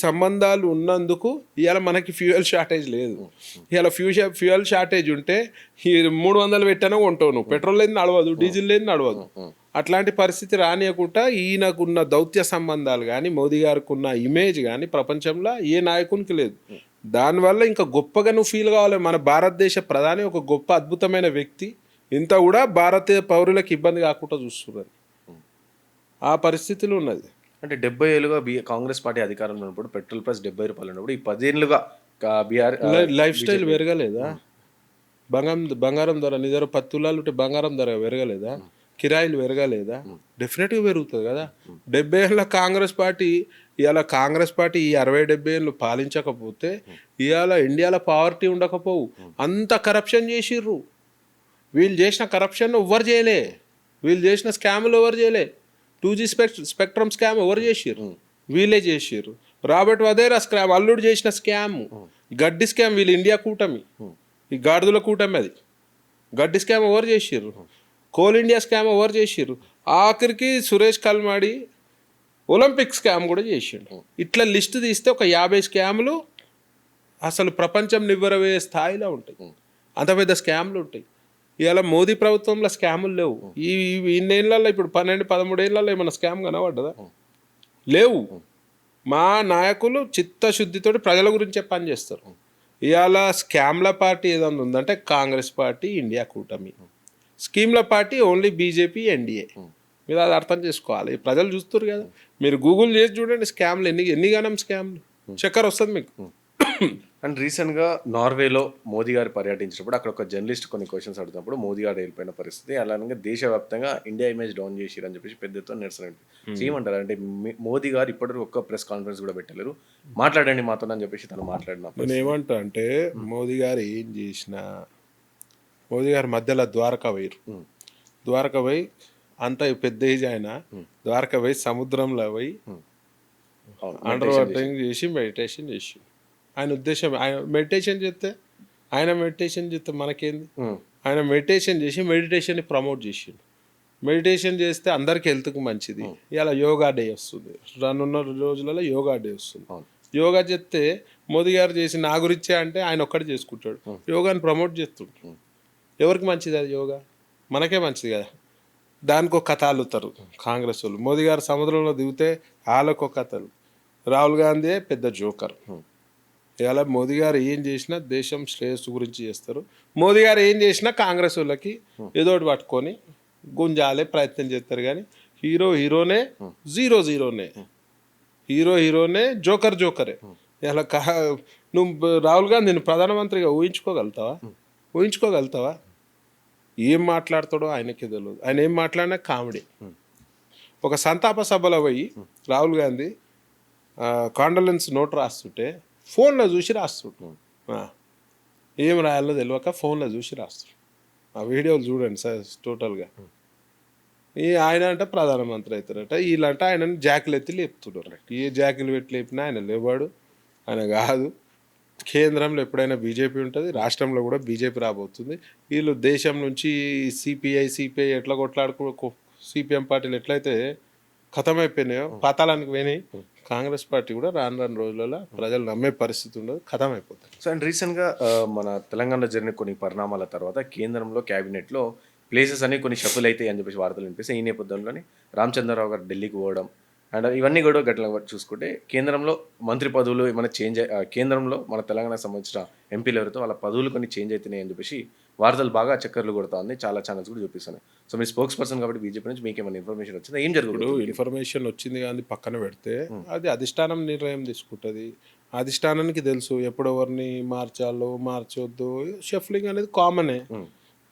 సంబంధాలు ఉన్నందుకు ఇవాళ మనకి ఫ్యూయల్ షార్టేజ్ లేదు. ఇవాళ ఫ్యూయల్ షార్టేజ్ ఉంటే 300 పెట్టానో కొంటావు నువ్వు, పెట్రోల్ లేదు నడవదు, డీజిల్ లేదు నడవదు. అట్లాంటి పరిస్థితి రానియకుండా ఈయనకున్న దౌత్య సంబంధాలు కానీ మోదీ గారికి ఉన్న ఇమేజ్ కానీ ప్రపంచంలో ఏ నాయకునికి లేదు. దానివల్ల ఇంకా గొప్పగా నువ్వు ఫీల్ కావాలి. మన భారతదేశ ప్రధాని ఒక గొప్ప అద్భుతమైన వ్యక్తి, ఇంత కూడా భారతీయ పౌరులకు ఇబ్బంది కాకుండా చూస్తున్నారు. ఆ పరిస్థితులు ఉన్నది. అంటే 70 ఏళ్ళుగా కాంగ్రెస్ పార్టీ అధికారంలో ఉన్నప్పుడు పెట్రోల్ ప్రైస్ 70 రూపాయలు ఉన్నప్పుడు ఈ 10 ఏళ్ళుగా బీఆర్ లైఫ్ స్టైల్ పెరగలేదా? బంగారం ధర నీ దగ్గర 10 తులాలు ఉంటే బంగారం ధర పెరగలేదా? కిరాయిలు పెరగలేదా? డెఫినెట్గా పెరుగుతుంది కదా. 70 ఏళ్ళ కాంగ్రెస్ పార్టీ ఇవాళ కాంగ్రెస్ పార్టీ ఈ 60-70 ఏళ్ళు పాలించకపోతే ఇవాళ ఇండియాలో పావర్టీ ఉండకపోవు. అంత కరప్షన్ చేసిర్రు. వీళ్ళు చేసిన కరప్షన్ ఎవ్వరు చేయలే, వీళ్ళు చేసిన స్కాములు ఎవరు చేయలే. 2G స్పెక్ట్రమ్ స్కామ్ ఎవరు చేసిర్రు? వీళ్ళే చేసిర్రు. రాబర్ట్ వదేరా స్కామ్, అల్లుడు చేసిన స్కామ్, గడ్డి స్కామ్. వీళ్ళు ఇండియా కూటమి, ఈ గాడిదల కూటమి, అది గడ్డి స్కామ్ ఎవరు చేసిర్రు? కోల్ ఇండియా స్కామ్ ఎవరు చేసిర్రు? ఆఖరికి సురేష్ కల్మాడి ఒలింపిక్ స్కామ్ కూడా చేసిండు. ఇట్లా లిస్టు తీస్తే ఒక 50 స్కాములు అసలు ప్రపంచం నివ్వరవే స్థాయిలో ఉంటాయి. అంత పెద్ద స్కామ్లు ఉంటాయి. ఇవాళ మోదీ ప్రభుత్వంలో స్కాములు లేవు. ఈ ఇన్నేళ్లలో ఇప్పుడు 12-13 ఏళ్లలో ఏమైనా స్కామ్ కనబడ్డదా? లేవు. మా నాయకులు చిత్తశుద్ధితో ప్రజల గురించే పనిచేస్తారు. ఇవాళ స్కామ్ల పార్టీ ఏదైనా ఉందంటే కాంగ్రెస్ పార్టీ, ఇండియా కూటమి. స్కీమ్ల పార్టీ ఓన్లీ బీజేపీ, ఎన్డీఏ. మీరు అది అర్థం చేసుకోవాలి. ప్రజలు చూస్తారు కదా, మీరు గూగుల్ చేసి చూడండి స్కామ్లు ఎన్ని గణం స్కామ్లు, చక్కర వస్తుంది మీకు. అండ్ రీసెంట్గా నార్వేలో మోదీ గారు పర్యటించినప్పుడు అక్కడ ఒక జర్నలిస్ట్ కొన్ని క్వశ్చన్స్ అడుగుతున్నప్పుడు మోదీ గారు వెళ్ళిపోయిన పరిస్థితి, అలాగే దేశవ్యాప్తంగా ఇండియా ఇమేజ్ డౌన్ చేసిరు అని చెప్పేసి పెద్ద ఎత్తున నిరసన. ఏమంటారు అంటే మోదీ గారు ఇప్పటివరకు ఒక్క ప్రెస్ కాన్ఫరెన్స్ కూడా పెట్టలేరు, మాట్లాడండి మాతో అని చెప్పేసి తను మాట్లాడిన. నేను ఏమంటా అంటే మోదీ గారు ఏం చేసినా, మోదీ గారు మధ్యలో ద్వారకా పోయారు. ద్వారకా పోయి అంత పెద్ద ఏజ్ ఆయన ద్వారకా పోయి సముద్రంలో పోయి అండర్ వాటరింగ్ చేసి మెడిటేషన్ చేసి, ఆయన ఉద్దేశం ఆయన మెడిటేషన్ చేస్తే మనకేంది? ఆయన మెడిటేషన్ చేసి మెడిటేషన్ని ప్రమోట్ చేసిండు. మెడిటేషన్ చేస్తే అందరికి హెల్త్కి మంచిది. ఇలా యోగా డే వస్తుంది, రానున్న రోజులలో యోగా డే వస్తుంది. యోగా చేస్తే మోదీ గారు చేసి నా గురించే అంటే ఆయన ఒక్కటి చేసుకుంటాడు, యోగాని ప్రమోట్ చేస్తుంటాడు. ఎవరికి మంచిది అది? యోగా మనకే మంచిది కదా. దానికి ఒక కథ అల్లుతారు కాంగ్రెస్ వాళ్ళు. మోదీ గారు సముద్రంలో దిగితే వాళ్ళకు కథలు. రాహుల్ గాంధీ పెద్ద జోకర్. ఇలా మోదీ గారు ఏం చేసినా దేశం శ్రేయస్సు గురించి చేస్తారు. మోదీ గారు ఏం చేసినా కాంగ్రెస్ వాళ్ళకి ఏదోటి పట్టుకొని గుంజాలే ప్రయత్నం చేస్తారు. కానీ హీరోనే, జీరోనే, హీరోనే, జోకరే. ఇలా నువ్వు రాహుల్ గాంధీని ప్రధానమంత్రిగా ఊహించుకోగలుగుతావా? ఏం మాట్లాడతాడో ఆయనకే తెలియదు. ఆయన ఏం మాట్లాడినా కామెడీ. ఒక సంతాప సభలో పోయి రాహుల్ గాంధీ కాండోలెన్స్ నోట్ రాస్తుంటే ఫోన్లో చూసి రాస్తుంటాం. ఏం రాయాలో తెలియక ఫోన్లో చూసి రాస్తాడు. ఆ వీడియోలు చూడండి సార్ టోటల్గా. ఆయన అంటే ప్రధానమంత్రి అవుతారట, వీళ్ళంటే ఆయనని జాకిలు ఎత్తి లేపుతున్నారు. ఏ జాకిలు పెట్టి లేపినా ఆయన లేవాడు, ఆయన కాదు. కేంద్రంలో ఎప్పుడైనా బీజేపీ ఉంటుంది, రాష్ట్రంలో కూడా బీజేపీ రాబోతుంది. వీళ్ళు దేశం నుంచి సిపిఐ ఎట్లా సిపిఎం పార్టీలు ఎట్లయితే ఖతమైపోయినాయో, పాతాళానికి పోయినాయి, కాంగ్రెస్ పార్టీ కూడా రాను రాను రోజులలో ప్రజలు నమ్మే పరిస్థితి ఉండదు, ఖతమైపోతుంది. సో అండ్ రీసెంట్గా మన తెలంగాణలో జరిగిన కొన్ని పరిణామాల తర్వాత కేంద్రంలో క్యాబినెట్లో ప్లేసెస్ అన్ని కొన్ని షఫుల్ అవుతాయి అని చెప్పేసి వార్తలు వినిపిస్తాయి. ఈ నేపథ్యంలోనే రామచంద్రరావు గారు ఢిల్లీకి పోవడం అండ్ ఇవన్నీ కూడా గట్ల చూసుకుంటే కేంద్రంలో మంత్రి పదవులు ఏమైనా కేంద్రంలో మన తెలంగాణకు సంబంధించిన ఎంపీలు ఎవరితో వాళ్ళ పదవులు కొన్ని చేంజ్ అవుతున్నాయి అని చెప్పేసి వార్తలు బాగా చక్కర్లు కొడతా ఉంది. చాలా ఛానల్స్ కూడా చూపిస్తున్నాయి. సో మీ స్పోక్స్ పర్సన్ కాబట్టి బీజేపీ నుంచి మీకు ఏమైనా ఇన్ఫర్మేషన్ వచ్చిందా? ఏం జరుగుతుంది? ఇన్ఫర్మేషన్ వచ్చింది కానీ పక్కన పెడితే అది అధిష్టానం నిర్ణయం తీసుకుంటుంది. అధిష్టానానికి తెలుసు ఎప్పుడెవరిని మార్చాలో మార్చొద్దు. షఫ్లింగ్ అనేది కామనే.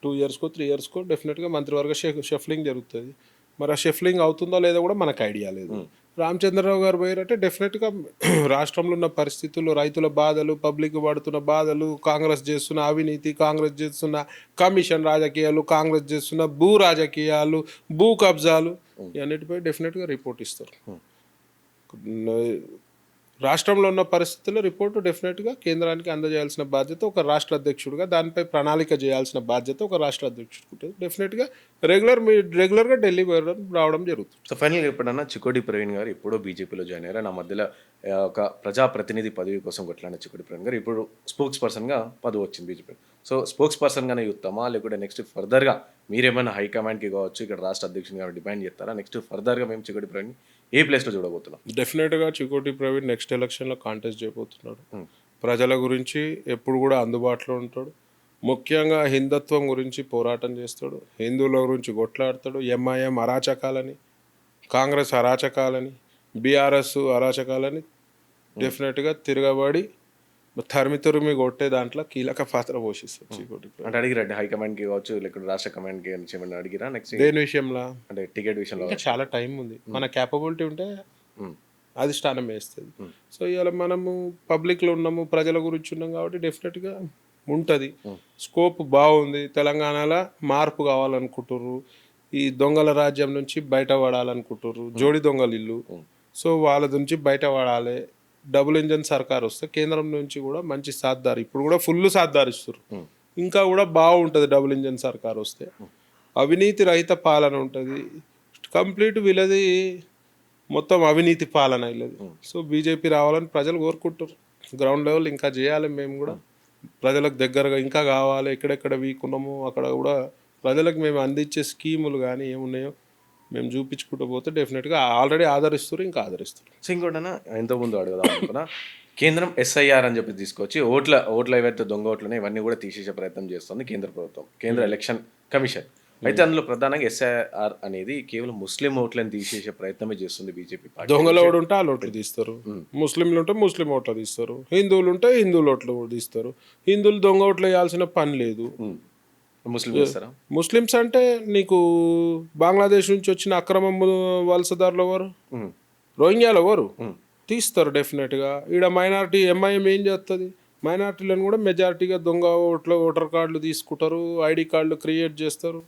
2 ఇయర్స్కో 3 ఇయర్స్కో డెఫినెట్గా మంత్రివర్గ షఫ్లింగ్ జరుగుతుంది. మరి ఆ షఫ్లింగ్ అవుతుందో లేదో కూడా మనకు ఐడియా లేదు. రామచంద్రరావు గారు పోయారంటే డెఫినెట్గా రాష్ట్రంలో ఉన్న పరిస్థితులు, రైతుల బాధలు, పబ్లిక్ పడుతున్న బాధలు, కాంగ్రెస్ చేస్తున్న అవినీతి, కాంగ్రెస్ చేస్తున్న కమిషన్ రాజకీయాలు, కాంగ్రెస్ చేస్తున్న భూ రాజకీయాలు, భూ కబ్జాలు, ఇవన్నిటిపై డెఫినెట్గా రిపోర్ట్ ఇస్తారు. రాష్ట్రంలో ఉన్న పరిస్థితుల్లో రిపోర్టు డెఫినెట్గా కేంద్రానికి అందజేయాల్సిన బాధ్యత ఒక రాష్ట్ర అధ్యక్షుడిగా, దానిపై ప్రణాళిక చేయాల్సిన బాధ్యత ఒక రాష్ట్ర అధ్యక్షుడికి ఉంటుంది. డెఫినెట్గా రెగ్యులర్గా ఢిల్లీ రావడం జరుగుతుంది. సో ఫైనల్గా ఎప్పుడన్నా చికోటి ప్రవీణ్ గారు ఎప్పుడో బీజేపీలో జాయిన్ అయ్యారు. నా మధ్యలో ఒక ప్రజాప్రతినిధి పదవి కోసం కొట్లాడిన చికోటి ప్రవీణ్ గారు ఇప్పుడు స్పోక్స్ పర్సన్గా పదవి వచ్చింది బీజేపీ. సో స్పోక్స్ పర్సన్గానే చూస్తామా, లేకుంటే నెక్స్ట్ ఫర్దర్గా మీరేమైనా హైకమాండ్కి కావచ్చు, ఇక్కడ రాష్ట్ర అధ్యక్షునిగా డిమాండ్ చేస్తారా? నెక్స్ట్ ఫర్దర్గా మేము చికోటి ప్రవీణ్ ఏ ప్లేస్లో చూడబోతున్నాం? డెఫినెట్గా చికోటి ప్రవీణ్ నెక్స్ట్ ఎలక్షన్లో కాంటెస్ట్ చేయబోతున్నాడు. ప్రజల గురించి ఎప్పుడు కూడా అందుబాటులో ఉంటాడు. ముఖ్యంగా హిందుత్వం గురించి పోరాటం చేస్తాడు, హిందువుల గురించి కొట్లాడతాడు. ఎంఐఎం అరాచకాలని, కాంగ్రెస్ అరాచకాలని, బీఆర్ఎస్ అరాచకాలని డెఫినెట్గా తిరగబడి తరిమి కొట్టే దాంట్లో కీలక పాత్ర పోషిస్తాడు చికోటి ప్రవీణ్. అంటే అడిగిరండి హైకమాండ్కి కావచ్చు, లేకుంటే రాష్ట్ర కమాండ్కి ఏమైనా అడిగిరా? నెక్స్ట్ దేని విషయంలో అంటే టికెట్ విషయంలో ఇంకా చాలా టైం ఉంది. మన క్యాపబిలిటీ ఉంటే అధిష్టానం వేస్తుంది. సో ఇవాళ మనము పబ్లిక్లో ఉన్నాము, ప్రజల గురించి ఉన్నాం కాబట్టి డెఫినెట్గా ఉంటుంది. స్కోప్ బాగుంది. తెలంగాణలో మార్పు కావాలనుకుంటుర్రు, ఈ దొంగల రాజ్యం నుంచి బయటపడాలనుకుంటుర్రు, జోడి దొంగలు ఇల్లు. సో వాళ్ళ నుంచి బయటపడాలి. డబుల్ ఇంజన్ సర్కార్ వస్తే కేంద్రం నుంచి కూడా మంచి సాధ్దారు, ఇప్పుడు కూడా ఫుల్ సాధ్దారిస్తారు, ఇంకా కూడా బాగుంటుంది. డబుల్ ఇంజన్ సర్కార్ వస్తే అవినీతి రహిత పాలన ఉంటుంది. కంప్లీట్ వీళ్ళది మొత్తం అవినీతి పాలన వీళ్ళది. సో బీజేపీ రావాలని ప్రజలు కోరుకుంటారు. గ్రౌండ్ లెవెల్ ఇంకా చేయాలి, మేము కూడా ప్రజలకు దగ్గరగా ఇంకా కావాలి. ఎక్కడెక్కడ వీక్ ఉన్నామో అక్కడ కూడా ప్రజలకు మేము అందించే స్కీములు కానీ ఏమున్నాయో మేము చూపించుకుంటూ పోతే డెఫినెట్గా ఆల్రెడీ ఆదరిస్తారు, ఇంకా ఆదరిస్తారు. సో ఇంకోటన్నా ఇంతకుముందు అడుగుదాం అనుకున్నా, కేంద్రం ఎస్ఐఆర్ అని చెప్పి తీసుకొచ్చి ఓట్ల ఏవైతే దొంగ ఓట్లున్నాయి ఇవన్నీ కూడా తీసేసే ప్రయత్నం చేస్తుంది కేంద్ర ప్రభుత్వం, కేంద్ర ఎలక్షన్ కమిషన్. అయితే అందులో ప్రధానంగా ఎస్ఐఆర్ అనేది కేవలం ముస్లిం ఓట్లను తీసేసే ప్రయత్నమే చేస్తుంది బీజేపీ పార్టీ. దొంగలు ఎవడు ఉంటే ఆ ఓట్లు తీస్తారు, ముస్లింలు ఉంటే ముస్లిం ఓట్లు తీస్తారు, హిందువులు ఉంటే హిందువుల ఓట్లు తీస్తారు. హిందువులు దొంగ ఓట్లు వేయాల్సిన పని లేదు. ముస్లిమ్స్ అంటే నీకు బంగ్లాదేశ్ నుంచి వచ్చిన అక్రమ వలసదారులు ఎవరు, రోహింగ్యాలు ఎవరు తీస్తారు డెఫినెట్గా. ఈడ మైనారిటీ ఎంఐఎం ఏం చేస్తుంది, మైనారిటీలను కూడా మెజారిటీగా దొంగ ఓటర్ కార్డులు తీసుకుంటారు, ఐడి కార్డులు క్రియేట్ చేస్తారు,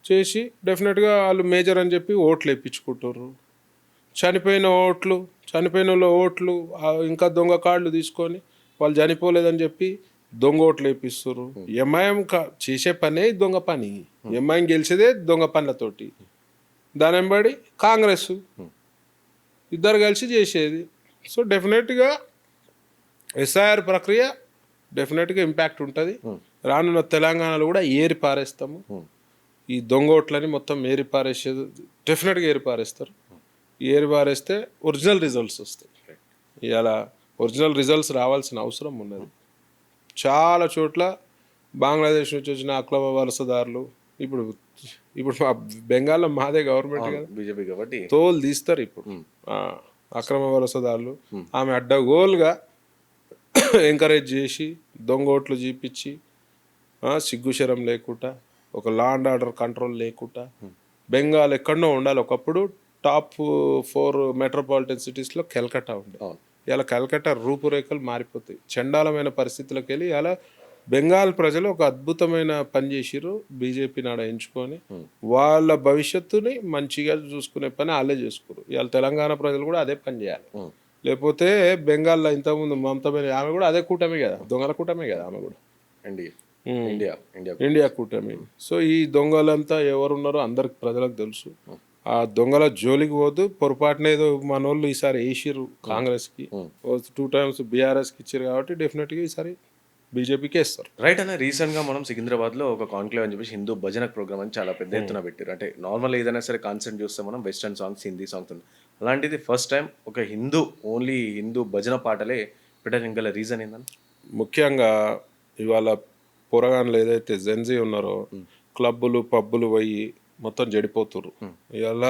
చేసి డెఫినెట్గా వాళ్ళు మేజర్ అని చెప్పి ఓట్లు వేయించుకుంటారు. చనిపోయిన వాళ్ళ ఓట్లు ఇంకా దొంగ కార్డులు తీసుకొని వాళ్ళు చనిపోలేదని చెప్పి దొంగ ఓట్లు వేపిస్తారు. ఎంఐఎం చేసే పనే దొంగ పని, ఎంఐఎం గెలిచేదే దొంగ పనులతోటి. దాని వెంబడి కాంగ్రెస్ ఇద్దరు కలిసి చేసేది. సో డెఫినెట్గా ఎస్ఐఆర్ ప్రక్రియ డెఫినెట్గా ఇంపాక్ట్ ఉంటుంది. రానున్న తెలంగాణలో కూడా ఏరి పారేస్తాము. ఈ దొంగ ఓట్లని మొత్తం ఏరి పారేసేది డెఫినెట్గా ఏరి పారేస్తారు. ఏరి పారేస్తే ఒరిజినల్ రిజల్ట్స్ వస్తాయి. ఇలా ఒరిజినల్ రిజల్ట్స్ రావాల్సిన అవసరం ఉన్నది. చాలా చోట్ల బంగ్లాదేశ్ నుంచి వచ్చిన అక్రమ వలసదారులు ఇప్పుడు మా బెంగాల్లో మాదే గవర్నమెంట్ కదా, బీజేపీ కాబట్టి తోలు తీస్తారు. ఇప్పుడు అక్రమ వలసదారులు ఆమె అడ్డగోలుగా ఎంకరేజ్ చేసి దొంగ ఓట్లు చూపించి సిగ్గుశరం లేకుండా ఒక లా అండ్ ఆర్డర్ కంట్రోల్ లేకుండా బెంగాల్ ఎక్కడనో ఉండాలి. ఒకప్పుడు టాప్ 4 మెట్రోపాలిటన్ సిటీస్లో కలకత్తా ఉండే. ఇలా కలకత్తా రూపురేఖలు మారిపోతాయి. చండాలమైన పరిస్థితులకు వెళ్ళి అలా బెంగాల్ ప్రజలు ఒక అద్భుతమైన పని చేసిర్రు. బీజేపీ నాడ ఎంచుకొని వాళ్ళ భవిష్యత్తుని మంచిగా చూసుకునే పని వాళ్ళే చేసుకోరు. ఇవాళ తెలంగాణ ప్రజలు కూడా అదే పని చేయాలి. లేకపోతే బెంగాల్లో ఇంతకుముందు మమతా బెనర్జీ ఆమె కూడా అదే కూటమి కదా, దొంగల కూటమి కదా ఆమె కూడా, ఇండియా కూటమి. సో ఈ దొంగలంతా ఎవరున్నారో అందరికి ప్రజలకు తెలుసు. ఆ దొంగల జోలికి పోదు. పొరపాటున ఏదో మనోళ్ళు ఈసారి వేసిర్రు కాంగ్రెస్కి, 2 times బీఆర్ఎస్కి ఇచ్చారు కాబట్టి డెఫినెట్గా ఈసారి బీజేపీకి వేస్తారు. రైట్ అన్న, రీసెంట్గా మనం సికింద్రాబాద్లో ఒక కాన్క్లేవ్ అని చెప్పేసి హిందూ భజన ప్రోగ్రామ్ అని చాలా పెద్ద ఎత్తున పెట్టారు. అంటే నార్మల్ ఏదైనా సరే కాన్సెప్ట్ చూస్తే మనం వెస్టర్న్ సాంగ్స్, హిందీ సాంగ్స్ ఉంది. అలాంటిది ఫస్ట్ టైం ఒక ఓన్లీ హిందూ భజన పాటలే పెట్టడానికి గల రీజన్ ఏంటన్నా? ముఖ్యంగా ఇవాళ పొరగాన్లు ఏదైతే జెన్జీ ఉన్నారో క్లబ్బులు పబ్బులు పోయి మొత్తం చెడిపోతుర్రు. ఇవాళ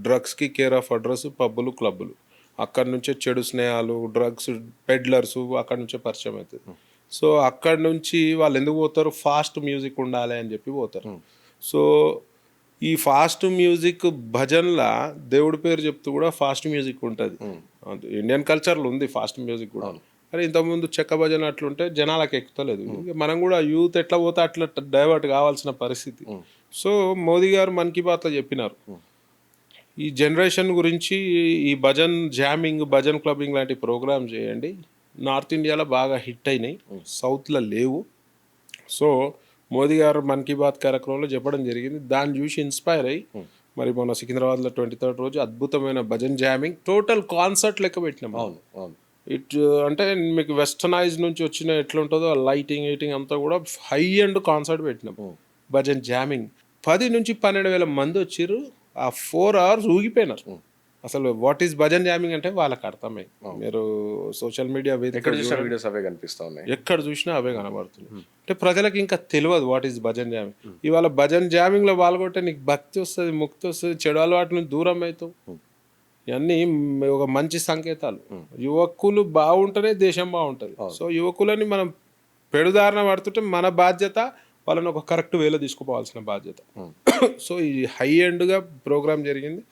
డ్రగ్స్కి కేర్ ఆఫ్ అడ్రస్ పబ్బులు క్లబ్బులు. అక్కడి నుంచే చెడు స్నేహాలు, డ్రగ్స్ పెడ్లర్స్ అక్కడి నుంచే పరిచయం అవుతుంది. సో అక్కడి నుంచి వాళ్ళు ఎందుకు పోతారు? ఫాస్ట్ మ్యూజిక్ ఉండాలి అని చెప్పి పోతారు. సో ఈ ఫాస్ట్ మ్యూజిక్ భజన్లా దేవుడి పేరు చెప్తూ కూడా ఫాస్ట్ మ్యూజిక్ ఉంటుంది. ఇండియన్ కల్చర్లో ఉంది ఫాస్ట్ మ్యూజిక్ కూడా. కానీ ఇంతకుముందు చెక్క భజన అట్లుంటే జనాలకు ఎక్కుతలేదు. మనం కూడా యూత్ ఎట్లా పోతే అట్లా డైవర్ట్ కావాల్సిన పరిస్థితి. సో మోదీ గారు మన్ కీ బాత్లో చెప్పినారు, ఈ జనరేషన్ గురించి ఈ భజన్ జామింగ్, భజన్ క్లబ్బింగ్ లాంటి ప్రోగ్రామ్ చేయండి. నార్త్ ఇండియాలో బాగా హిట్ అయినాయి, సౌత్లో లేవు. సో మోదీ గారు మన్ కీ బాత్ కార్యక్రమంలో చెప్పడం జరిగింది. దాన్ని చూసి ఇన్స్పైర్ అయ్యి మరి మొన్న సికింద్రాబాద్లో 23rd రోజు అద్భుతమైన భజన్ జామింగ్ టోటల్ కాన్సర్ట్ లెక్క పెట్టినాం. అంటే మీకు వెస్టర్నైజ్ నుంచి వచ్చిన ఎట్లుంటుందో లైటింగ్ ఎయిటింగ్ అంతా కూడా హై ఎండ్ కాన్సర్ట్ పెట్టినాం. భజన్ జామింగ్ 10 నుంచి 12,000 మంది వచ్చిర్రు. ఆ 4 hours ఊగిపోయినారు. అసలు వాట్ ఈస్ భజన్ జామింగ్ అంటే వాళ్ళకి అర్థమై, మీరు సోషల్ మీడియా ఎక్కడ చూసినా అవే కనబడుతున్నాయి. అంటే ప్రజలకు ఇంకా తెలియదు వాట్ ఈస్ భజన్ జామింగ్. ఇవాళ భజన్ జామింగ్లో పాల్గొంటే నీకు భక్తి వస్తుంది, ముక్తి వస్తుంది, చెడు అలవాటు నుంచి దూరం అవుతావు. ఇవన్నీ ఒక మంచి సంకేతాలు. యువకులు బాగుంటేనే దేశం బాగుంటుంది. సో యువకులని మనం పెడుదారణ పడుతుంటే మన బాధ్యత వాళ్ళని ఒక కరెక్ట్ వేలో తీసుకుపోవాల్సిన బాధ్యత. సో ఈ హై ఎండ్గా ప్రోగ్రామ్ జరిగింది,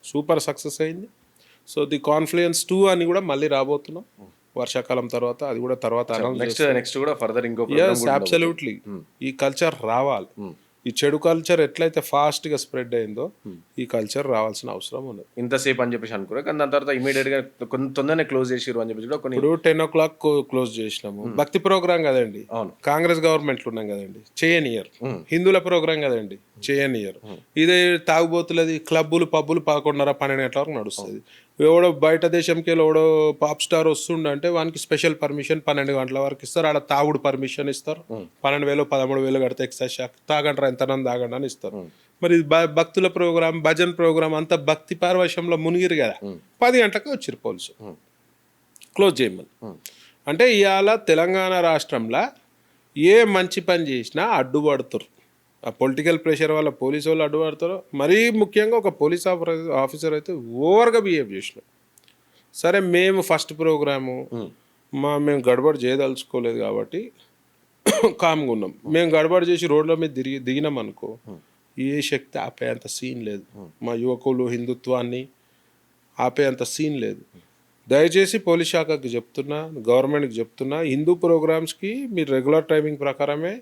సూపర్ సక్సెస్ అయింది. సో ది కాన్ఫ్లుయెన్స్ 2 అని కూడా మళ్ళీ రాబోతున్నాం వర్షాకాలం తర్వాత. అది కూడా తర్వాత నెక్స్ట్ కూడా ఫర్దర్ ఇంకో అబ్సల్యూట్లీ ఈ కల్చర్ రావాలి. ఈ చెడు కల్చర్ ఎట్లయితే ఫాస్ట్గా స్ప్రెడ్ అయిందో ఈ కల్చర్ రావాల్సిన అవసరం ఉన్నది. ఇంతసేపు అని చెప్పేసి అనుకున్నా, కానీ దాని తర్వాత ఇమీడియట్గా తొందరనే క్లోజ్ చేసిరు అని చెప్పేసి కూడా ఇప్పుడు 10 o'clock క్లోజ్ చేసినాము. భక్తి ప్రోగ్రామ్ కదండి, అవును. కాంగ్రెస్ గవర్నమెంట్లు ఉన్నాం కదండి, చేయనియర్. హిందువుల ప్రోగ్రామ్ కదండి, చేయనియర్. ఇదే తాగుబోతులది క్లబ్బులు పబ్బులు 11:30 12 గంటల వరకు నడుస్తుంది. ఎవడో బయట దేశంకి వెళ్ళి ఎవడో పాప్ స్టార్ వస్తుండంటే వానికి స్పెషల్ పర్మిషన్ 12 గంటల వరకు ఇస్తారు. ఆడ తాగుడు పర్మిషన్ ఇస్తారు, 12,000 13,000 కడితే ఎక్సైజ్ తాగంటారా ఎంతనంది తాగండి అని ఇస్తారు. మరి భక్తుల ప్రోగ్రామ్, భజన్ ప్రోగ్రామ్ అంతా భక్తి పారవశ్యంలో మునిగిరు కదా, 10 గంటలకు వచ్చిరు పోలీసు క్లోజ్ చేయమని. అంటే ఇవాళ తెలంగాణ రాష్ట్రంలో ఏ మంచి పని చేసినా అడ్డుపడుతారు. ఆ పొలిటికల్ ప్రెషర్ వల్ల పోలీసు వాళ్ళు అడ్డుపడతారు. మరీ ముఖ్యంగా ఒక పోలీస్ ఆఫీసర్ అయితే ఓవర్గా బిహేవ్ చేసినాం. సరే మేము ఫస్ట్ ప్రోగ్రాము మేము గడబడి చేయదలుచుకోలేదు కాబట్టి కామ్గా ఉన్నాం. మేము గడబడి చేసి రోడ్ల మీద దిగినాం అనుకో, ఏ శక్తి ఆపేంత సీన్ లేదు. మా యువకులు హిందుత్వాన్ని ఆపేంత సీన్ లేదు. దయచేసి పోలీస్ శాఖకి చెప్తున్నా, గవర్నమెంట్కి చెప్తున్నా, హిందూ ప్రోగ్రామ్స్కి మీరు రెగ్యులర్ టైమింగ్ ప్రకారమే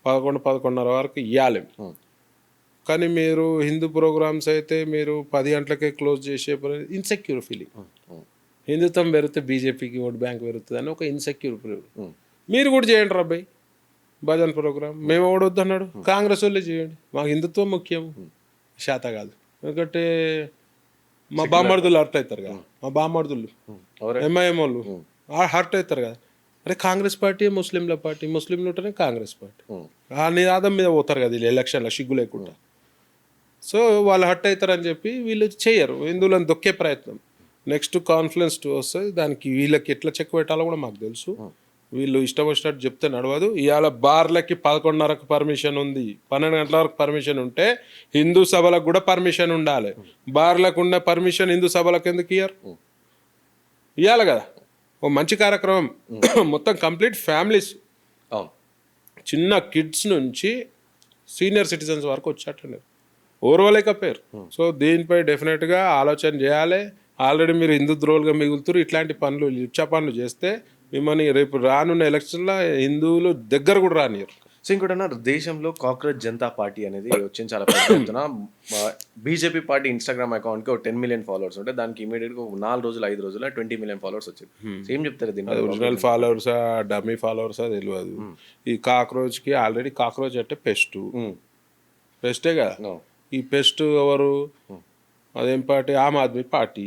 11-11:30 వరకు ఇవ్వాలి. కానీ మీరు హిందూ ప్రోగ్రామ్స్ అయితే మీరు 10 గంటలకే క్లోజ్ చేసే ఇన్సెక్యూర్ ఫీలింగ్. హిందుత్వం పెరిగితే బీజేపీకి ఓట్ బ్యాంక్ పెరుగుతుంది అని ఒక ఇన్సెక్యూర్ ఫీలింగ్. మీరు కూడా చేయండి రాబాయ్ భజన్ ప్రోగ్రామ్. మేము ఓడొద్దు అన్నాడు, కాంగ్రెస్ వాళ్ళే చేయండి. మాకు హిందుత్వం ముఖ్యం, శాత కాదు. ఎందుకంటే మా బామ్మర్దులు హర్ట్ అవుతారు కదా, మా బామ్మర్దులు ఎంఐఎం వాళ్ళు హర్ట్ అవుతారు కదా. అరే కాంగ్రెస్ పార్టీ ముస్లింల పార్టీ, ముస్లింలు ఉంటేనే కాంగ్రెస్ పార్టీ. ఆ నినాదం మీద పోతారు కదా వీళ్ళు ఎలక్షన్లో సిగ్గు లేకుండా. సో వాళ్ళు హర్ట్ అవుతారని చెప్పి వీళ్ళు చేయరు, హిందువులను దొక్కే ప్రయత్నం. నెక్స్ట్ కాన్ఫ్లుయెన్స్ 2 వస్తుంది, దానికి వీళ్ళకి ఎట్లా చెక్ పెట్టాలో కూడా మాకు తెలుసు. వీళ్ళు ఇష్టం వచ్చినట్టు చెప్తే నడవదు. ఇవాళ బార్లకి 11:30కు పర్మిషన్ ఉంది, 12 గంటల వరకు పర్మిషన్ ఉంటే హిందూ సభలకు కూడా పర్మిషన్ ఉండాలి. బార్లకు ఉన్న పర్మిషన్ హిందూ సభలకు ఎందుకు ఇయ్యరు? ఇవ్వాలి కదా. ఓ మంచి కార్యక్రమం మొత్తం కంప్లీట్ ఫ్యామిలీస్ అవును. చిన్న కిడ్స్ నుంచి సీనియర్ సిటిజన్స్ వరకు వచ్చేటండి ఓర్వలేకపోయారు. సో దీనిపై డెఫినెట్గా ఆలోచన చేయాలి. ఆల్రెడీ మీరు హిందూ ద్రోహులుగా మిగులుతారు. ఇట్లాంటి పనులు లిచ్చ పనులు చేస్తే మిమ్మల్ని రేపు రానున్న ఎలక్షన్లో హిందువులు దగ్గర కూడా రానియరు. సో ఇంకోటి అన్నారు, దేశంలో కాక్రోచ్ జనతా పార్టీ అనేది వచ్చింది చాలా పెద్ద ఎత్తున. బీజేపీ పార్టీ ఇన్స్టాగ్రామ్ అకౌంట్కి ఒక 10 మిలియన్ ఫాలోవర్స్ ఉంటే దానికి ఇమీడియట్గా ఒక 4 రోజులు 5 రోజుల్లో 20 మిలియన్ ఫాలోవర్స్ వచ్చింది. సో ఏం చెప్తారు దీన్ని? అది ఒరిజినల్ ఫాలోవర్సా డమ్మీ ఫాలోవర్సా తెలియదు. ఈ కాక్రోచ్కి ఆల్రెడీ కాక్రోచ్ అంటే పెస్టే కదా. ఈ పెస్ట్ ఎవరు? అదేం పార్టీ? ఆమ్ ఆద్మీ పార్టీ.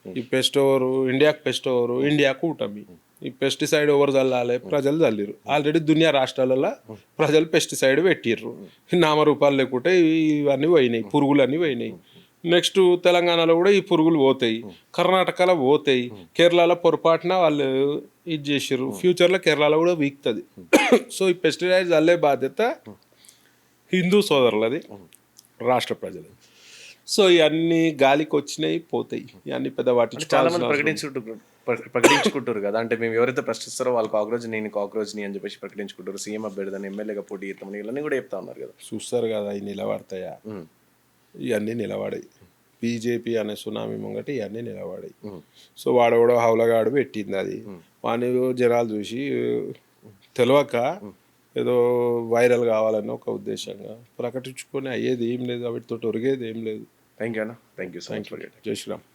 ఈ పెస్ట్ ఎవరు? ఇండియాకి పెస్ట్ ఎవరు? ఇండియా కూటమి. ఈ పెస్టిసైడ్ ఎవరు చల్లాలి? ప్రజలు చల్లిరు. ఆల్రెడీ దునియా రాష్ట్రాలలో ప్రజలు పెస్టిసైడ్ పెట్టిర్రు. నామరూపాలు లేకుంటే ఇవన్నీ పోయినాయి, పురుగులన్నీ పోయినాయి. నెక్స్ట్ తెలంగాణలో కూడా ఈ పురుగులు పోతాయి, కర్ణాటకలో పోతాయి, కేరళలో పొరపాటున వాళ్ళు ఇది చేసిర్రు. ఫ్యూచర్లో కేరళలో కూడా వీక్తుంది. సో ఈ పెస్టిసైడ్ చల్లే బాధ్యత హిందూ సోదరులది, రాష్ట్ర ప్రజలు. సో ఇవన్నీ గాలికి వచ్చినాయి, పోతాయి. ఇవన్నీ పెద్ద చాలా మంది ప్రకటించుకుంటారు కదా, అంటే మేము ఎవరైతే ప్రశ్నిస్తారో వాళ్ళు కాక్రోచ్, నేను కాక్రోచ్ని అని చెప్పేసి ప్రకటించుకుంటారు. సీఎం అభ్యర్థిని, ఎమ్మెల్యేగా పోటీ చేస్తామని ఇవన్నీ కూడా చెప్తా ఉన్నారు కదా. చూస్తారు కదా అవి నిలబడతాయా? ఇవన్నీ నిలబడాయి. బీజేపీ అనే సునామీ ముంగట ఇవన్నీ నిలబడాయి. సో వాడెవడో హౌలగాడు పెట్టింది అది. వాడిని జనాలు చూసి తెలియక ఏదో వైరల్ కావాలని ఒక ఉద్దేశంగా ప్రకటించుకొని అయ్యేది ఏం లేదు, వాటితో ఒరిగేది ఏం లేదు. థ్యాంక్ యూ అన్న. Thank you so much. జై శ్రీరామ్.